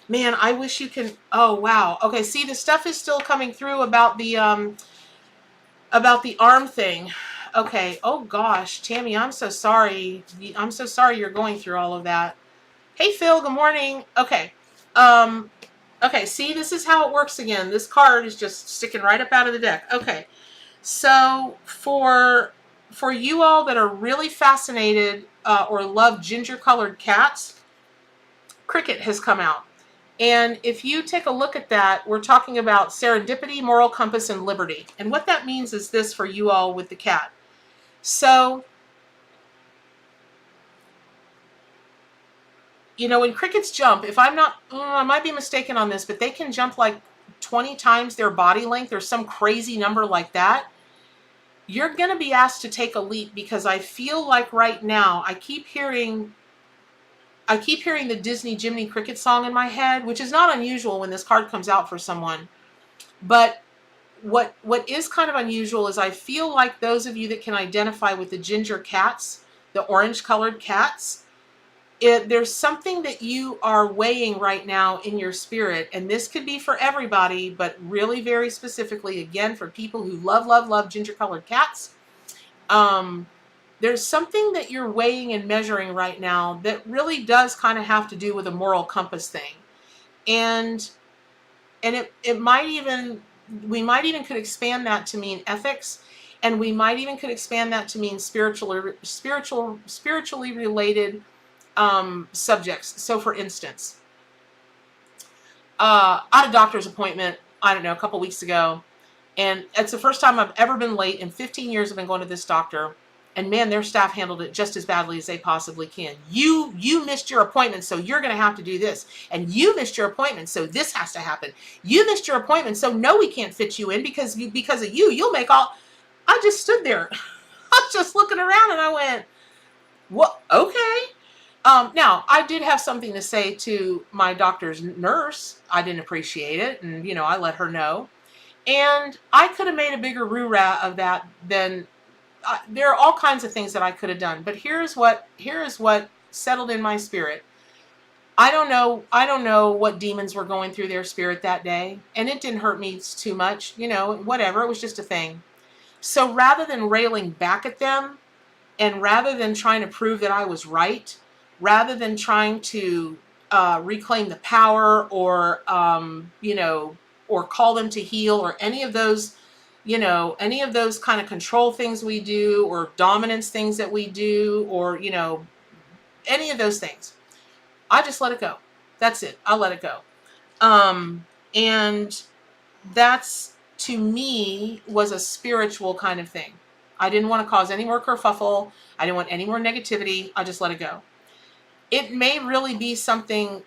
man, I wish you can, oh, wow. Okay. See, the stuff is still coming through about the arm thing. Okay. Oh gosh, Tammy, I'm so sorry. I'm so sorry you're going through all of that. Hey Phil, good morning. Okay. Okay, see, this is how it works again. This card is just sticking right up out of the deck. Okay. So for you all that are really fascinated or love ginger colored cats, Cricket has come out. And if you take a look at that, we're talking about serendipity, moral compass, and liberty. And what that means is this for you all with the cat. So, when crickets jump, if I'm not, I might be mistaken on this, but they can jump like 20 times their body length or some crazy number like that. You're going to be asked to take a leap, because I feel like right now I keep hearing the Disney Jiminy Cricket song in my head, which is not unusual when this card comes out for someone. But what is kind of unusual is I feel like those of you that can identify with the ginger cats, the orange colored cats, there's something that you are weighing right now in your spirit. And this could be for everybody, but really very specifically, again, for people who love, love, love ginger colored cats. There's something that you're weighing and measuring right now that really does kind of have to do with a moral compass thing. And it might even, we might even could expand that to mean ethics, and we might even could expand that to mean spiritually related subjects. So for instance, I had a doctor's appointment, I don't know, a couple weeks ago, and it's the first time I've ever been late in 15 years I've been going to this doctor. And man, their staff handled it just as badly as they possibly can. You missed your appointment, so you're going to have to do this. And you missed your appointment, so this has to happen. You missed your appointment, so no, we can't fit you in because of you. You'll make all... I just stood there. I was just looking around and I went, "What? Okay." Now, I did have something to say to my doctor's nurse. I didn't appreciate it, and, I let her know. And I could have made a bigger roo-rah of that than... there are all kinds of things that I could have done, but here is what settled in my spirit. I don't know what demons were going through their spirit that day, and it didn't hurt me too much, you know, whatever, it was just a thing. So rather than railing back at them, and rather than trying to prove that I was right, rather than trying to reclaim the power, or you know, or call them to heal, or any of those, you know, any of those kind of control things we do, or dominance things that we do, or, you know, any of those things, I just let it go. That's it. I'll let it go. And that's, to me, was a spiritual kind of thing. I didn't want to cause any more kerfuffle. I didn't want any more negativity. I just let it go. It may really be something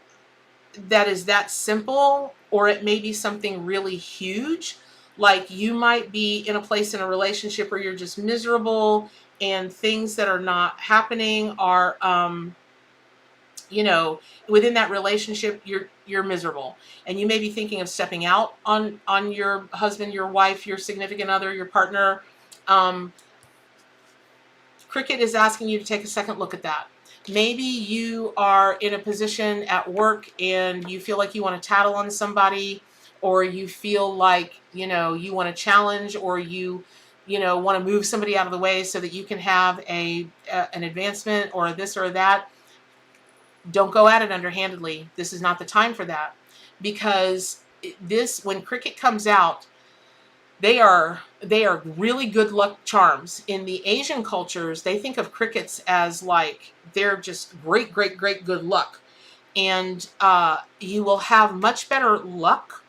that is that simple, or it may be something really huge. Like, you might be in a place in a relationship where you're just miserable, and things that are not happening are, you know, within that relationship, you're miserable, and you may be thinking of stepping out on your husband, your wife, your significant other, your partner. um, Cricket is asking you to take a second look at that. Maybe you are in a position at work and you feel like you want to tattle on somebody, or you feel like, you know, you want to challenge, or you know, want to move somebody out of the way so that you can have an advancement, or this or that. Don't go at it underhandedly. This is not the time for that, because this, when Cricket comes out, they are really good luck charms. In the Asian cultures, they think of crickets as like, they're just great, great, great good luck. And you will have much better luck.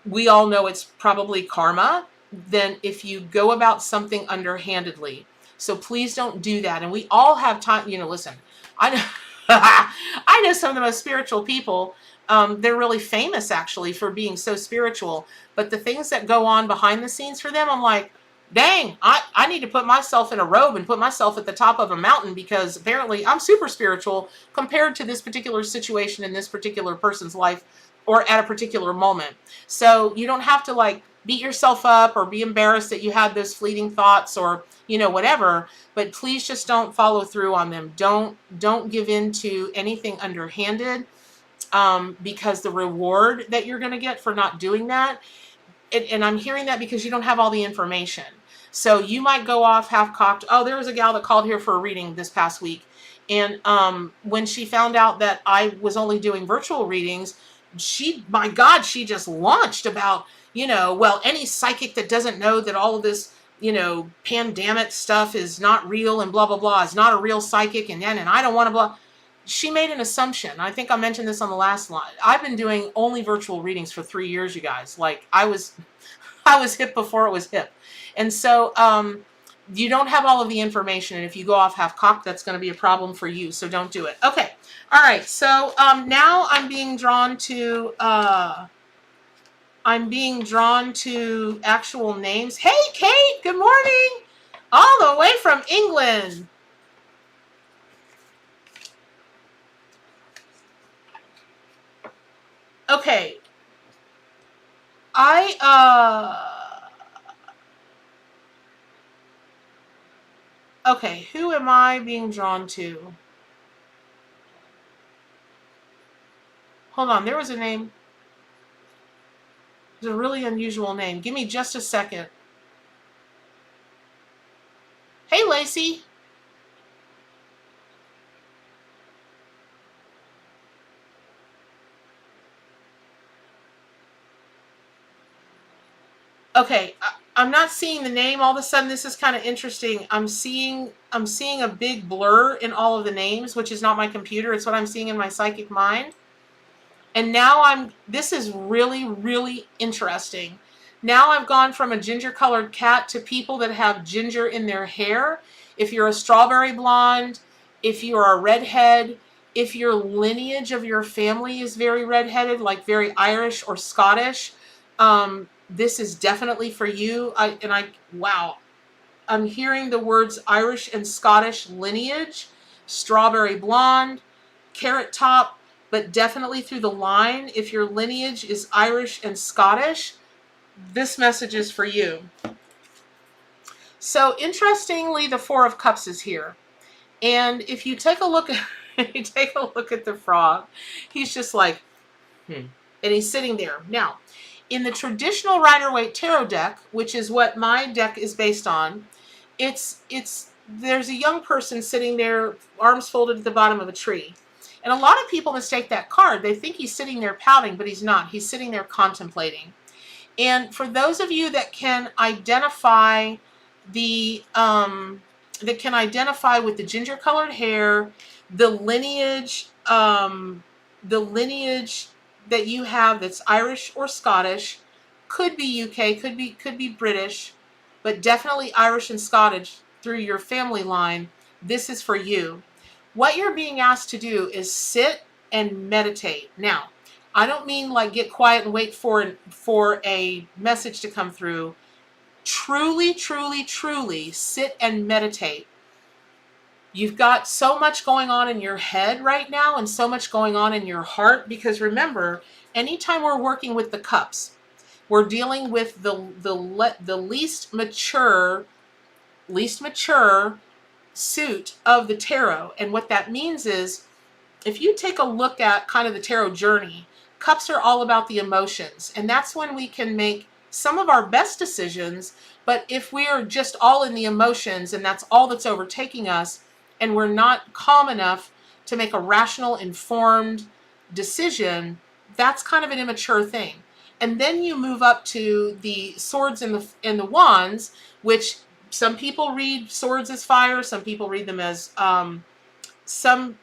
We all know it's probably karma, than if you go about something underhandedly. So please don't do that. And we all have time, you know, listen, I know, I know some of the most spiritual people. They're really famous, actually, for being so spiritual. But the things that go on behind the scenes for them, I'm like, dang, I need to put myself in a robe and put myself at the top of a mountain, because apparently I'm super spiritual compared to this particular situation in this particular person's life, or at a particular moment. So you don't have to, like, beat yourself up or be embarrassed that you had those fleeting thoughts, or, you know, whatever. But please just don't follow through on them. Don't give in to anything underhanded, because the reward that you're going to get for not doing that, and I'm hearing that because you don't have all the information. So you might go off half-cocked. Oh, there was a gal that called here for a reading this past week. And when she found out that I was only doing virtual readings, my God, she just launched about, you know, well, any psychic that doesn't know that all of this, you know, pandemic stuff is not real, and blah, blah, blah, is not a real psychic, and I don't want to blah. She made an assumption. I think I mentioned this on the last line. I've been doing only virtual readings for 3 years, you guys. Like, I was hip before it was hip. And so you don't have all of the information, and if you go off half-cocked, that's going to be a problem for you, so don't do it. Okay. All right. So now I'm being drawn to actual names. Hey, Kate, good morning. All the way from England. Okay. Okay, who am I being drawn to? Hold on, there was a name. It's a really unusual name. Give me just a second. Hey, Lacey. Okay, I'm not seeing the name. All of a sudden, this is kind of interesting. I'm seeing a big blur in all of the names, which is not my computer. It's what I'm seeing in my psychic mind. And now this is really, really interesting. Now I've gone from a ginger-colored cat to people that have ginger in their hair. If you're a strawberry blonde, if you're a redhead, if your lineage of your family is very redheaded, like very Irish or Scottish, this is definitely for you. Wow. I'm hearing the words Irish and Scottish lineage, strawberry blonde, carrot top, but definitely through the line. If your lineage is Irish and Scottish, this message is for you. So interestingly, the Four of Cups is here. And if you take a look at You take a look at the frog. He's just like, and he's sitting there. Now, in the traditional Rider-Waite tarot deck, which is what my deck is based on, it's there's a young person sitting there, arms folded at the bottom of a tree. And a lot of people mistake that card. They think he's sitting there pouting, but he's not. He's sitting there contemplating. And for those of you that can identify with the ginger colored hair, the lineage that you have that's Irish or Scottish, could be UK, could be British, but definitely Irish and Scottish through your family line, this is for you. What you're being asked to do is sit and meditate. Now, I don't mean like get quiet and wait for a message to come through. Truly, truly, truly sit and meditate. You've got so much going on in your head right now and so much going on in your heart, because remember, anytime we're working with the cups, we're dealing with the least mature suit of the tarot. And what that means is, if you take a look at kind of the tarot journey, cups are all about the emotions. And that's when we can make some of our best decisions. But if we are just all in the emotions and that's all that's overtaking us, and we're not calm enough to make a rational, informed decision, that's kind of an immature thing. And then you move up to the swords and the wands, which some people read swords as fire, some people read them as some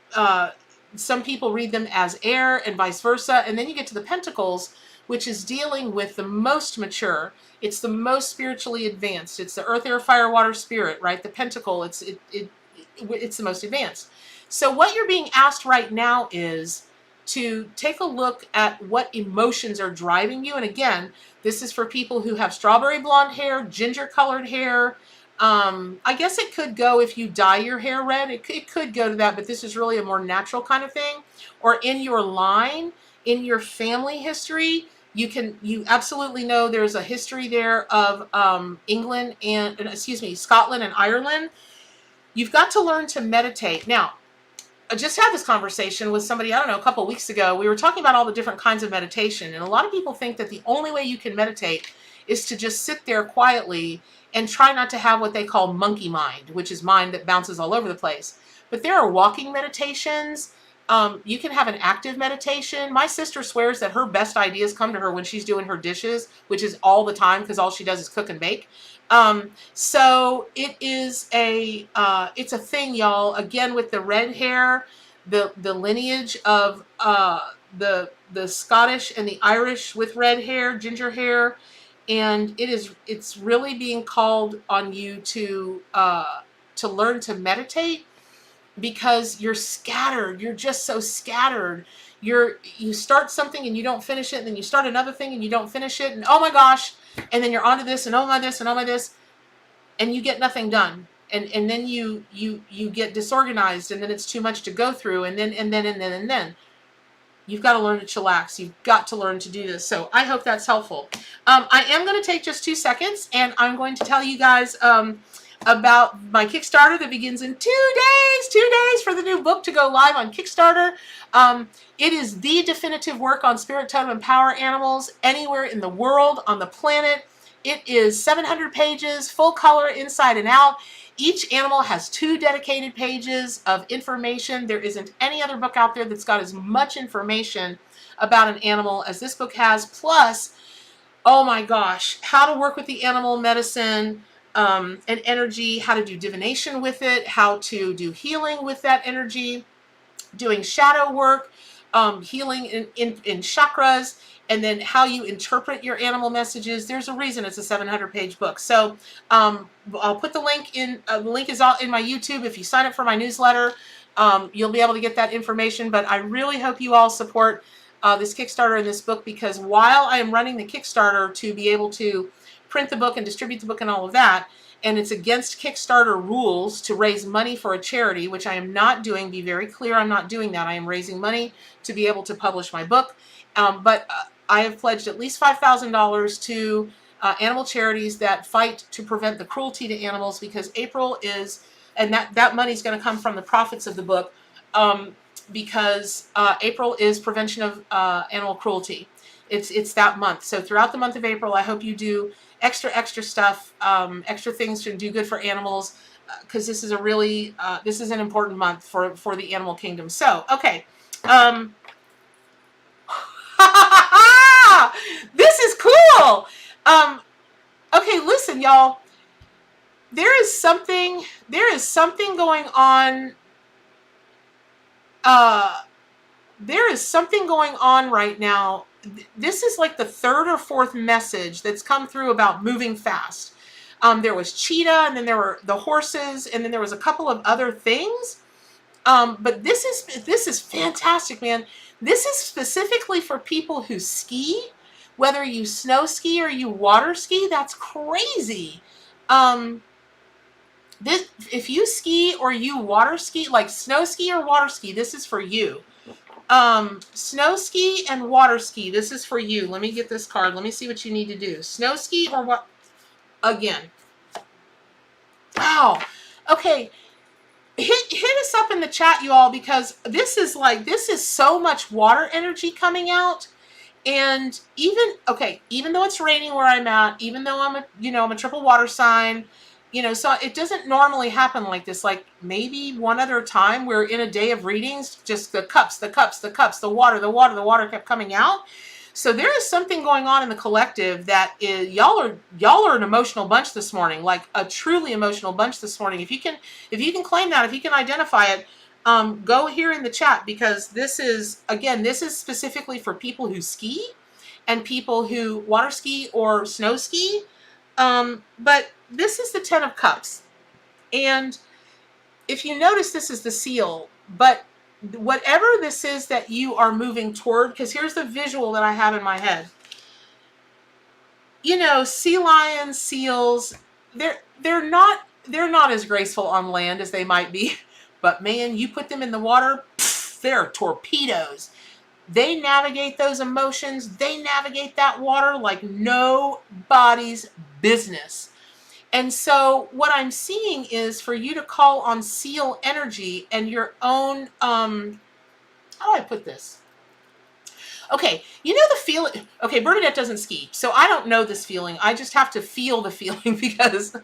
people read them as air, and vice versa. And then you get to the pentacles, which is dealing with the most mature. It's the most spiritually advanced. It's the earth, air, fire, water, spirit, right? The pentacle, it's the most advanced. So what you're being asked right now is to take a look at what emotions are driving you. And again, this is for people who have strawberry blonde hair, ginger colored hair. I guess it could go if you dye your hair red. It could go to that, but this is really a more natural kind of thing. Or in your line, in your family history, you absolutely know there's a history there of Scotland and Ireland. You've got to learn to meditate. Now, I just had this conversation with somebody, I don't know, a couple of weeks ago. We were talking about all the different kinds of meditation. And a lot of people think that the only way you can meditate is to just sit there quietly and try not to have what they call monkey mind, which is mind that bounces all over the place. But there are walking meditations. You can have an active meditation. My sister swears that her best ideas come to her when she's doing her dishes, which is all the time because all she does is cook and bake. So it's a thing, y'all. Again, with the red hair, the lineage of the Scottish and the Irish with red hair, ginger hair, and it's really being called on you to learn to meditate, because you're scattered. You're just so scattered. You start something and you don't finish it, and then you start another thing and you don't finish it, and oh my gosh, and then you're onto this, and oh my this, and oh my this, and you get nothing done. And then you get disorganized, and then it's too much to go through, and then. You've got to learn to chillax. You've got to learn to do this. So I hope that's helpful. I am going to take just 2 seconds, and I'm going to tell you guys about my Kickstarter that begins in 2 days. 2 days for the new book to go live on Kickstarter. It is the definitive work on spirit, totem, and power animals anywhere in the world, on the planet. It is 700 pages, full color, inside and out. Each animal has 2 dedicated pages of information. There isn't any other book out there that's got as much information about an animal as this book has. Plus, oh my gosh, how to work with the animal medicine and energy, how to do divination with it, how to do healing with that energy, doing shadow work, healing in chakras, and then how you interpret your animal messages. There's a reason it's a 700-page book. So I'll put the link in. The link is all in my YouTube. If you sign up for my newsletter, you'll be able to get that information. But I really hope you all support this Kickstarter and this book, because while I am running the Kickstarter to be able to print the book and distribute the book and all of that, and it's against Kickstarter rules to raise money for a charity, which I am not doing. Be very clear, I'm not doing that. I am raising money to be able to publish my book. But I have pledged at least $5,000 to animal charities that fight to prevent the cruelty to animals, because April is, and that money is going to come from the profits of the book. because April is prevention of animal cruelty. It's that month. So throughout the month of April, I hope you do extra stuff, extra things to do good for animals, because this is a really this is an important month for the animal kingdom. So okay, um, this is cool. Um, okay, listen, y'all. There is something going on. Uh, there is something going on right now. This is like the third or fourth message that's come through about moving fast. There was Cheetah, and then there were the horses, and then there was a couple of other things. But this is fantastic, man. This is specifically for people who ski, whether you snow ski or you water ski. That's crazy. Um, this, if you ski or you water ski, like snow ski or water ski, this is for you. Snow ski and water ski, this is for you. Let me get this card. Let me see what you need to do. Snow ski or what? Again. Wow. Okay. Hit us up in the chat, you all, because this is so much water energy coming out. And even though it's raining where I'm at, even though I'm a triple water sign, so it doesn't normally happen like this. Like maybe one other time we're in a day of readings, just the cups, the water kept coming out. So there is something going on in the collective that is, y'all are an emotional bunch this morning, like a truly emotional bunch this morning. If you can claim that, if you can identify it, go here in the chat, because this is specifically for people who ski and people who water ski or snow ski. But this is the 10 of Cups. And if you notice, this is the seal, but whatever this is that you are moving toward, because here's the visual that I have in my head. Sea lions, seals, they're not as graceful on land as they might be, but man, you put them in the water, they're torpedoes. They navigate those emotions, they navigate that water like nobody's business. And so what I'm seeing is for you to call on seal energy and your own, how do I put this? Okay, the feeling. Okay, Bernadette doesn't ski, so I don't know this feeling. I just have to feel the feeling, because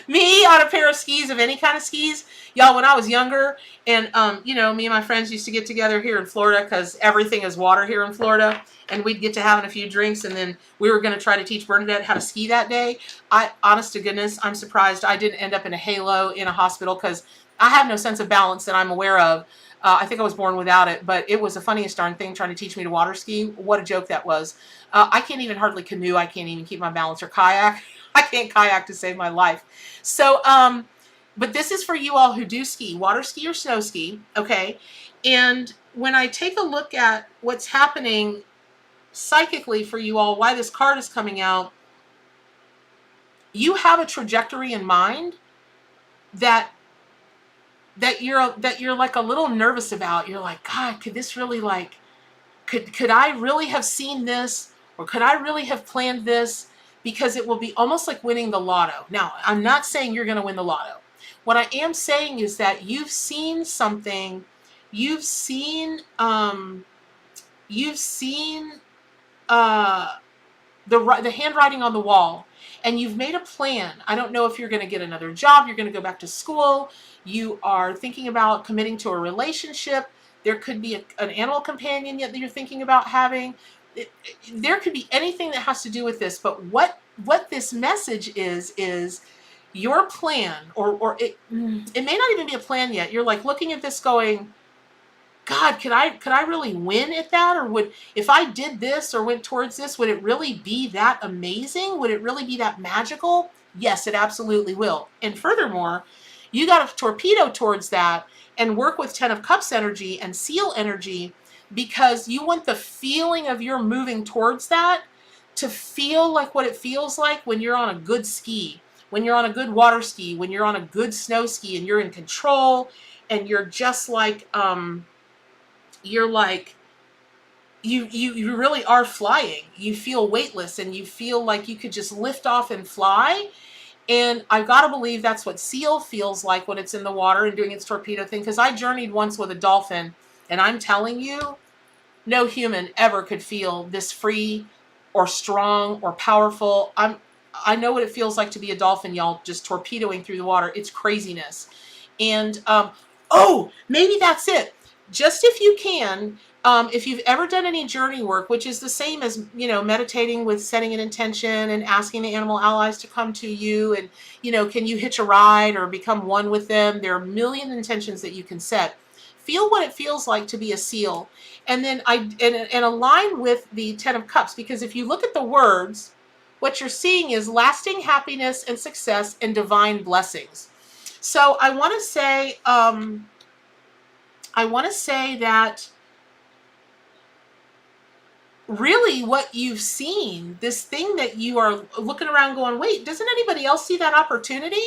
me on a pair of skis, of any kind of skis, y'all, when I was younger, and me and my friends used to get together here in Florida, because everything is water here in Florida, and we'd get to having a few drinks, and then we were going to try to teach Bernadette how to ski that day. Honest to goodness, I'm surprised I didn't end up in a halo in a hospital, because I have no sense of balance that I'm aware of. I think I was born without it, but it was the funniest darn thing trying to teach me to water ski. What a joke that was. I can't even hardly canoe. I can't even keep my balance, or kayak. I can't kayak to save my life. So, but this is for you all who do ski, water ski or snow ski, okay? And when I take a look at what's happening psychically for you all, why this card is coming out, you have a trajectory in mind that you're like a little nervous about. You're like, God, could this really, like, could I really have seen this, or could I really have planned this? Because it will be almost like winning the lotto. Now, I'm not saying you're going to win the lotto. What I am saying is that you've seen something, you've seen the handwriting on the wall, and you've made a plan. I don't know if you're going to get another job, you're going to go back to school, you are thinking about committing to a relationship, there could be an animal companion that you're thinking about having. There could be anything that has to do with this, but what this message is your plan, or it may not even be a plan yet. You're like looking at this going, God, could I really win at that? Or if I did this or went towards this, would it really be that amazing? Would it really be that magical? Yes, it absolutely will. And furthermore, you got to torpedo towards that and work with 10 of Cups energy and seal energy, because you want the feeling of your moving towards that to feel like what it feels like when you're on a good ski, when you're on a good water ski, when you're on a good snow ski, and you're in control, and you're just like, you're like, you really are flying. You feel weightless, and you feel like you could just lift off and fly. And I've got to believe that's what seal feels like when it's in the water and doing its torpedo thing. Because I journeyed once with a dolphin, and I'm telling you, no human ever could feel this free or strong or powerful. I know what it feels like to be a dolphin, y'all, just torpedoing through the water. It's craziness. And oh, maybe that's it. Just if you can, if you've ever done any journey work, which is the same as, you know, meditating with setting an intention and asking the animal allies to come to you, and, you know, can you hitch a ride or become one with them? There are a million intentions that you can set. Feel what it feels like to be a seal, and then and align with the Ten of Cups, because if you look at the words, what you're seeing is lasting happiness and success and divine blessings. So I want to say that really what you've seen, this thing that you are looking around going, wait, doesn't anybody else see that opportunity?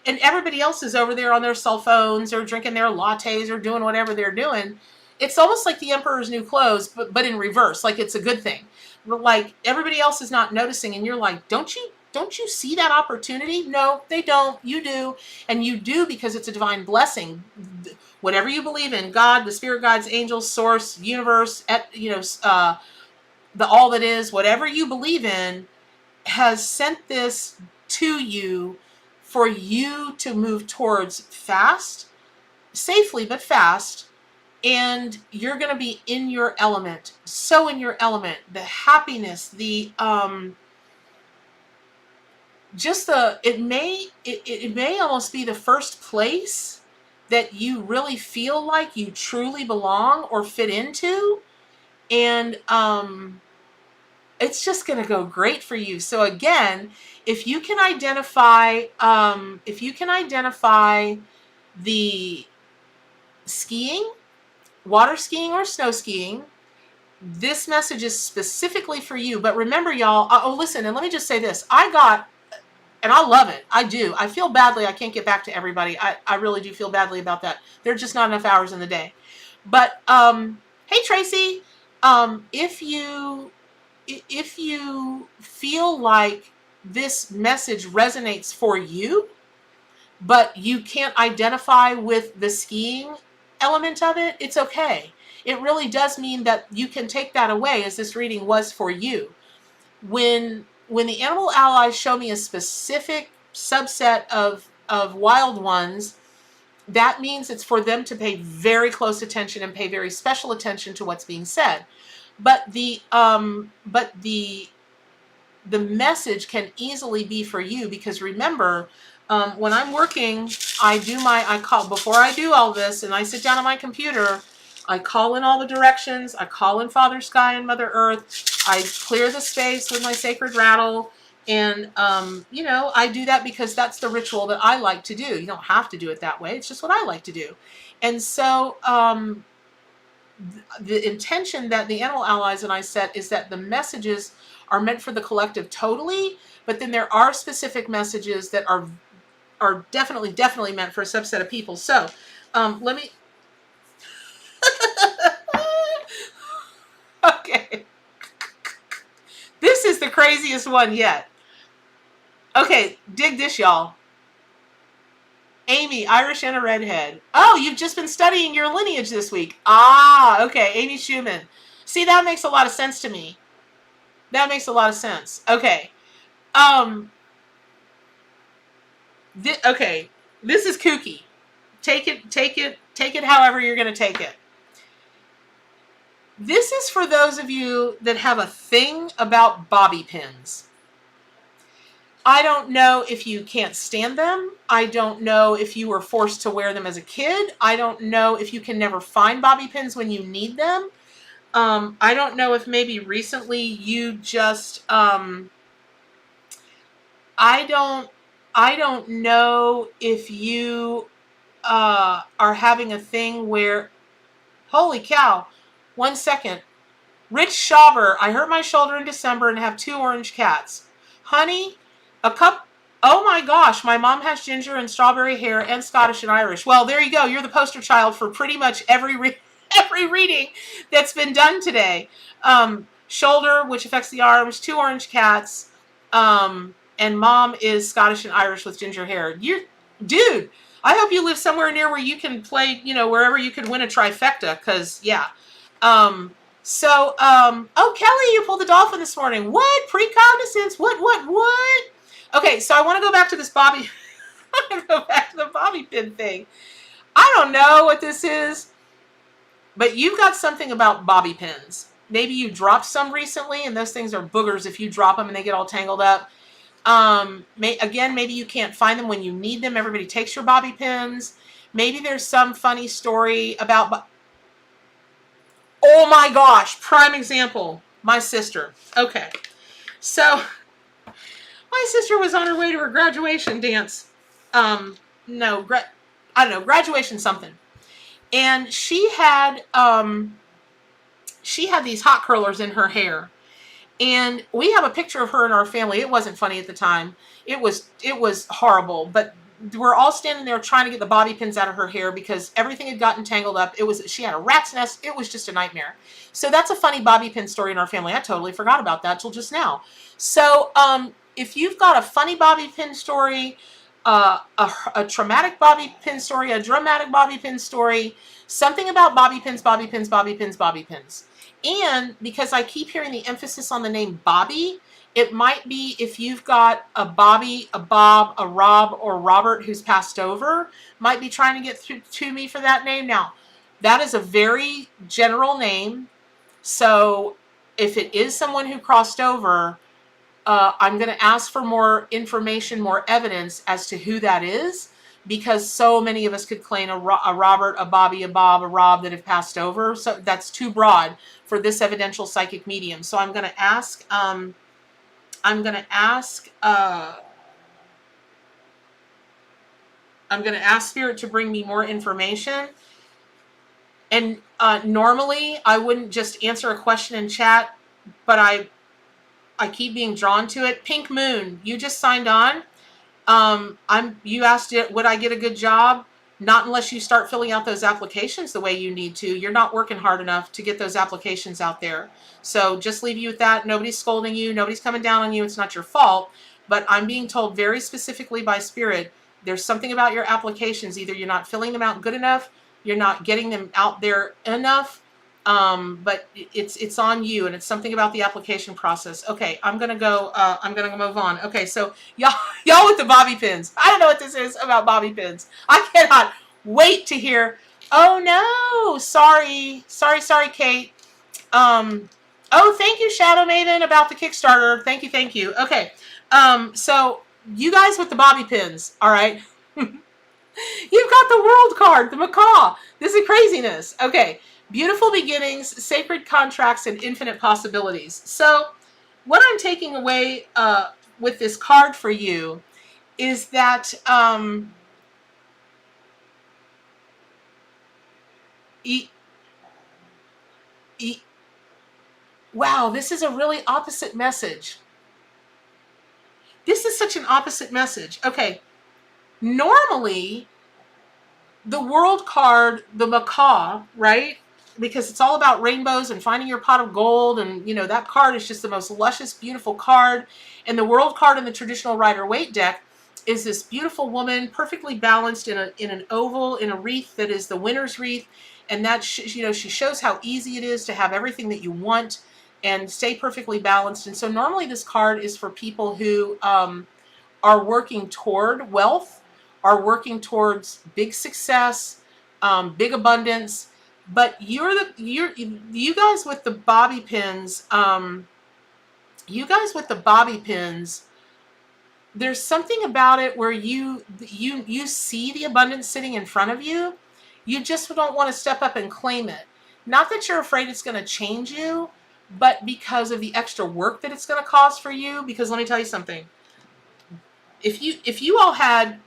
And everybody else is over there on their cell phones or drinking their lattes or doing whatever they're doing. It's almost like the emperor's new clothes, but in reverse, like it's a good thing. But like everybody else is not noticing, and you're like, don't you see that opportunity? No, they don't. You do. And you do because it's a divine blessing. Whatever you believe in, God, the spirit guides, angels, source, universe, the all that is, whatever you believe in, has sent this to you for you to move towards fast, safely, but fast. And you're going to be in your element, so in your element, the happiness, the, just the, it may almost be the first place that you really feel like you truly belong or fit into. And, it's just going to go great for you. So again, if you can identify the skiing, water skiing or snow skiing, this message is specifically for you. But remember, y'all, oh, listen, and let me just say this. And I love it. I do. I feel badly I can't get back to everybody. I really do feel badly about that. There are just not enough hours in the day. But, hey, Tracy, if you feel like this message resonates for you, but you can't identify with the skiing element of it, it's okay. It really does mean that you can take that away, as this reading was for you. When the animal allies show me a specific subset of wild ones, that means it's for them to pay very close attention and pay very special attention to what's being said. But the message can easily be for you, because remember, when I'm working, before I do all this and I sit down on my computer, I call in all the directions, I call in Father Sky and Mother Earth, I clear the space with my sacred rattle, and, I do that because that's the ritual that I like to do. You don't have to do it that way, it's just what I like to do. And so, the intention that the animal allies and I set is that the messages are meant for the collective totally, but then there are specific messages that are definitely meant for a subset of people. So, let me, okay. This is the craziest one yet. Okay, dig this, y'all. Amy, Irish and a redhead. Oh, you've just been studying your lineage this week. Ah, okay, Amy Schumann. See, that makes a lot of sense to me. That makes a lot of sense. Okay. Okay, this is kooky. Take it however you're going to take it. This is for those of you that have a thing about bobby pins. I don't know if you can't stand them. I don't know if you were forced to wear them as a kid. I don't know if you can never find bobby pins when you need them. I don't know if maybe recently you just, I don't know if you are having a thing where, holy cow, 1 second. Rich Schauber, I hurt my shoulder in December and have 2 orange cats. Honey, oh my gosh, my mom has ginger and strawberry hair and Scottish and Irish. Well, there you go. You're the poster child for pretty much every reading that's been done today. Shoulder, which affects the arms, 2 orange cats. and mom is Scottish and Irish with ginger hair. Dude, I hope you live somewhere near where you can play, wherever you could win a trifecta, because, yeah. Oh, Kelly, you pulled the dolphin this morning. What? Precognizance? What? Okay, so I want to go back to this bobby. I want to go back to the bobby pin thing. I don't know what this is, but you've got something about bobby pins. Maybe you dropped some recently, and those things are boogers if you drop them and they get all tangled up. Maybe you can't find them when you need them. Everybody takes your bobby pins. Maybe there's some funny story about... Oh my gosh, prime example. My sister. Okay. So, my sister was on her way to her graduation dance. No, I don't know, graduation something. And she had these hot curlers in her hair. And we have a picture of her in our family. It wasn't funny at the time. It was horrible, but we're all standing there trying to get the bobby pins out of her hair because everything had gotten tangled up. She had a rat's nest. It was just a nightmare. So that's a funny bobby pin story in our family. I totally forgot about that till just now. So if you've got a funny bobby pin story, a traumatic bobby pin story, a dramatic bobby pin story, something about bobby pins, bobby pins, bobby pins, bobby pins. And because I keep hearing the emphasis on the name Bobby, it might be if you've got a Bobby, a Bob, a Rob, or Robert who's passed over, might be trying to get through to me for that name. Now, that is a very general name. So if it is someone who crossed over, I'm going to ask for more information, more evidence as to who that is, because so many of us could claim a Robert, a Bobby, a Bob, a Rob that have passed over. So that's too broad for this evidential psychic medium. So I'm going to ask, Spirit to bring me more information. And normally I wouldn't just answer a question in chat, but I keep being drawn to it. Pink Moon, you just signed on. You asked it, would I get a good job? Not unless you start filling out those applications the way you need to. You're not working hard enough to get those applications out there. So just leave you with that. Nobody's scolding you. Nobody's coming down on you. It's not your fault. But I'm being told very specifically by Spirit, there's something about your applications. Either you're not filling them out good enough, you're not getting them out there enough, but it's on you, and it's something about the application process. Okay, I'm gonna move on. Okay, so y'all with the bobby pins. I don't know what this is about bobby pins. I cannot wait to hear. Oh no, sorry, Kate. Oh, thank you, Shadow Maven, about the Kickstarter. Thank you. Okay, so you guys with the bobby pins, all right. You've got the world card, the Macaw. This is craziness. Okay. Beautiful beginnings, sacred contracts, and infinite possibilities. So what I'm taking away with this card for you is that wow, this is a really opposite message. This is such an opposite message. Okay, normally the world card, the Macaw, right? Because it's all about rainbows and finding your pot of gold, and that card is just the most luscious, beautiful card. And the world card in the traditional Rider-Waite deck is this beautiful woman, perfectly balanced in an oval, in a wreath that is the winner's wreath, and that she shows how easy it is to have everything that you want and stay perfectly balanced. And so normally this card is for people who are working toward wealth, are working towards big success, big abundance. But you guys with the bobby pins, there's something about it where you see the abundance sitting in front of you. You just don't want to step up and claim it. Not that you're afraid it's going to change you, but because of the extra work that it's going to cause for you. Because let me tell you something. If you all had,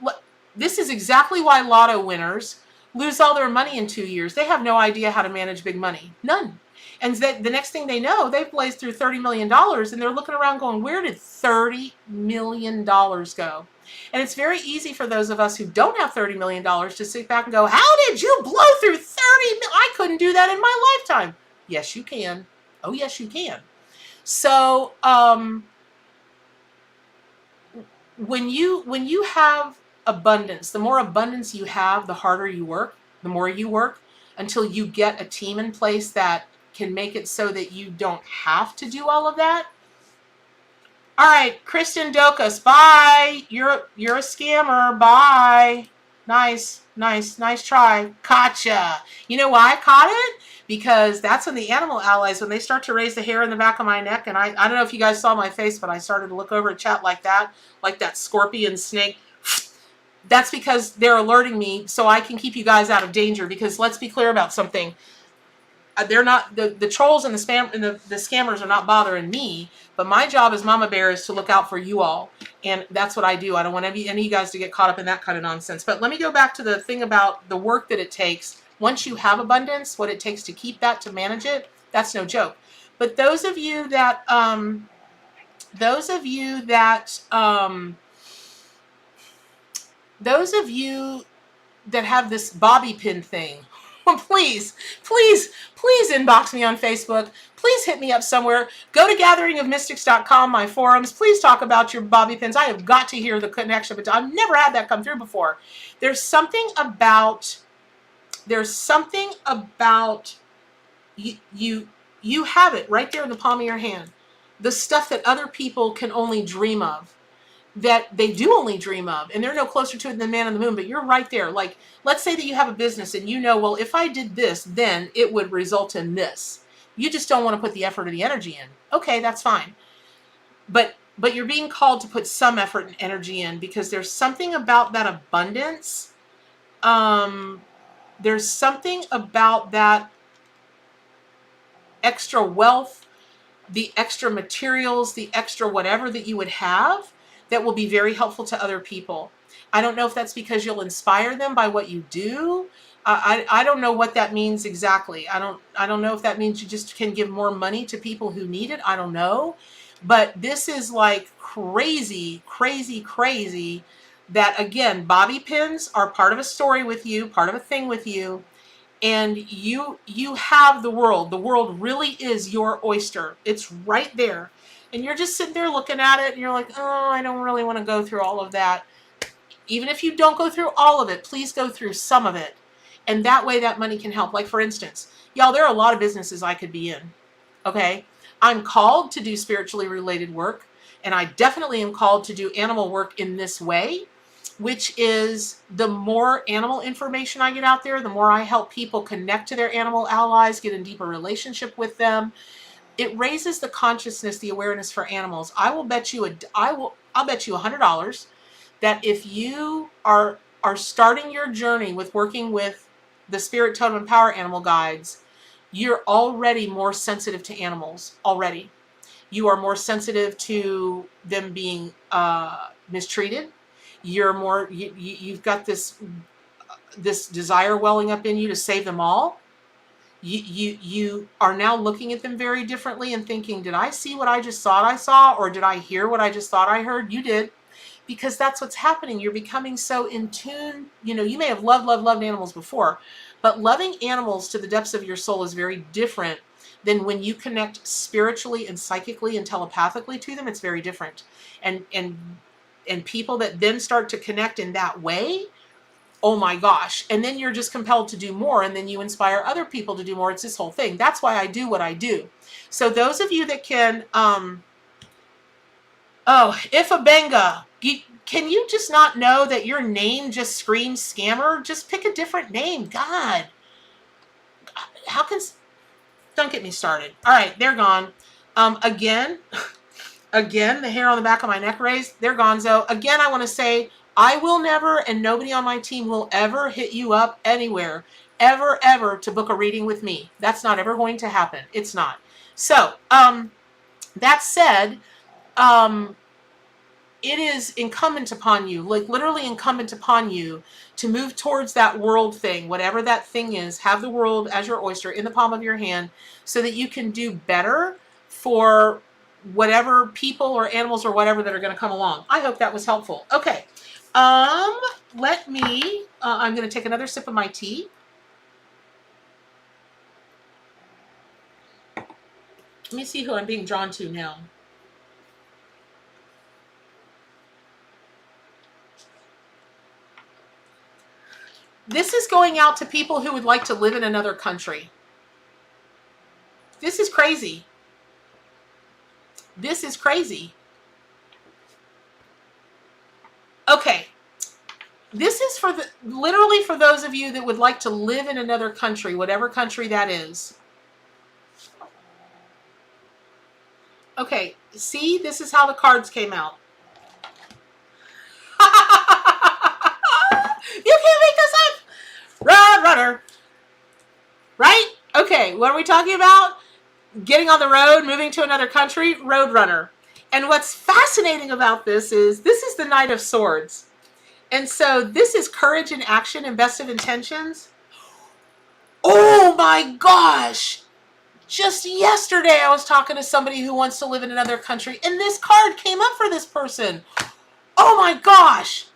this is exactly why lotto winners lose all their money in 2 years. They have no idea how to manage big money. None. And the next thing they know, they've blazed through $30 million, and they're looking around going, where did $30 million go? And it's very easy for those of us who don't have $30 million to sit back and go, how did you blow through 30 million? I couldn't do that in my lifetime. Yes, you can. Oh, yes, you can. So when you have abundance, the more abundance you have, the harder you work, the more you work, until you get a team in place that can make it so that you don't have to do all of that. All right, Kristen Dokas, bye. You're a scammer. Bye. Nice try. Gotcha. You know why I caught it? Because that's when the animal allies, when they start to raise the hair in the back of my neck, and I don't know if you guys saw my face, but I started to look over at chat like that scorpion snake. That's because they're alerting me so I can keep you guys out of danger. Because let's be clear about something. They're not the trolls and the spam and the scammers are not bothering me, but my job as mama bear is to look out for you all, and that's what I do. I don't want any of you guys to get caught up in that kind of nonsense. But let me go back to the thing about the work that it takes once you have abundance, what it takes to keep that, to manage it. That's no joke. But those of you that those of you that have this bobby pin thing, please inbox me on Facebook. Please hit me up somewhere. Go to gatheringofmystics.com, my forums. Please talk about your bobby pins. I have got to hear the connection, but I've never had that come through before. There's something about you have it right there in the palm of your hand. The stuff that other people can only dream of, that they do only dream of, and they're no closer to it than man on the moon, but you're right there. Like, let's say that you have a business and you know, well, if I did this, then it would result in this. You just don't want to put the effort or the energy in. Okay, that's fine. But you're being called to put some effort and energy in, because there's something about that abundance. There's something about that extra wealth, the extra materials, the extra whatever that you would have, that will be very helpful to other people. I don't know if that's because you'll inspire them by what you do. I don't know what that means exactly. I don't know if that means you just can give more money to people who need it. I don't know. But this is like crazy that, again, bobby pins are part of a story with you, part of a thing with you. And you have the world. The world really is your oyster. It's right there. And you're just sitting there looking at it and you're like, oh, I don't really want to go through all of that. Even if you don't go through all of it, please go through some of it. And that way that money can help. Like, for instance, y'all, there are a lot of businesses I could be in. Okay? I'm called to do spiritually related work. And I definitely am called to do animal work in this way, which is the more animal information I get out there, the more I help people connect to their animal allies, get in deeper relationship with them. It raises the consciousness, the awareness for animals. I'll bet you $100 that if you are starting your journey with working with the Spirit Totem and Power Animal Guides, you're already more sensitive to animals already. You are more sensitive to them being mistreated. You've got this desire welling up in you to save them all. You are now looking at them very differently and thinking, did I see what I just thought I saw, or did I hear what I just thought I heard? You did, because that's what's happening. You're becoming so in tune. You know, you may have loved animals before, but loving animals to the depths of your soul is very different than when you connect spiritually and psychically and telepathically to them. It's very different. And people that then start to connect in that way, oh my gosh. And then you're just compelled to do more, and then you inspire other people to do more. It's this whole thing. That's why I do what I do. So those of you that can, Ifabenga, can you just not know that your name just screams scammer? Just pick a different name. God. How can... Don't get me started. All right, they're gone. Again, the hair on the back of my neck raised, they're gonzo. Again, I want to say, I will never, and nobody on my team will ever hit you up anywhere, ever, to book a reading with me. That's not ever going to happen. It's not. So, that said, it is incumbent upon you, like literally incumbent upon you, to move towards that world thing, whatever that thing is. Have the world as your oyster in the palm of your hand, so that you can do better for whatever people or animals or whatever that are going to come along. I hope that was helpful. Okay. Let me, I'm going to take another sip of my tea. Let me see who I'm being drawn to now. This is going out to people who would like to live in another country. This is crazy. This is crazy. Okay. This is for literally for those of you that would like to live in another country, whatever country that is. Okay, see, this is how the cards came out. You can't make this up. Roadrunner. Right? Okay, what are we talking about? Getting on the road, moving to another country, Roadrunner. And what's fascinating about this is the Knight of Swords. And so this is courage in action and best of intentions. Oh my gosh! Just yesterday I was talking to somebody who wants to live in another country, and this card came up for this person. Oh my gosh!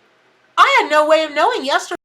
I had no way of knowing yesterday.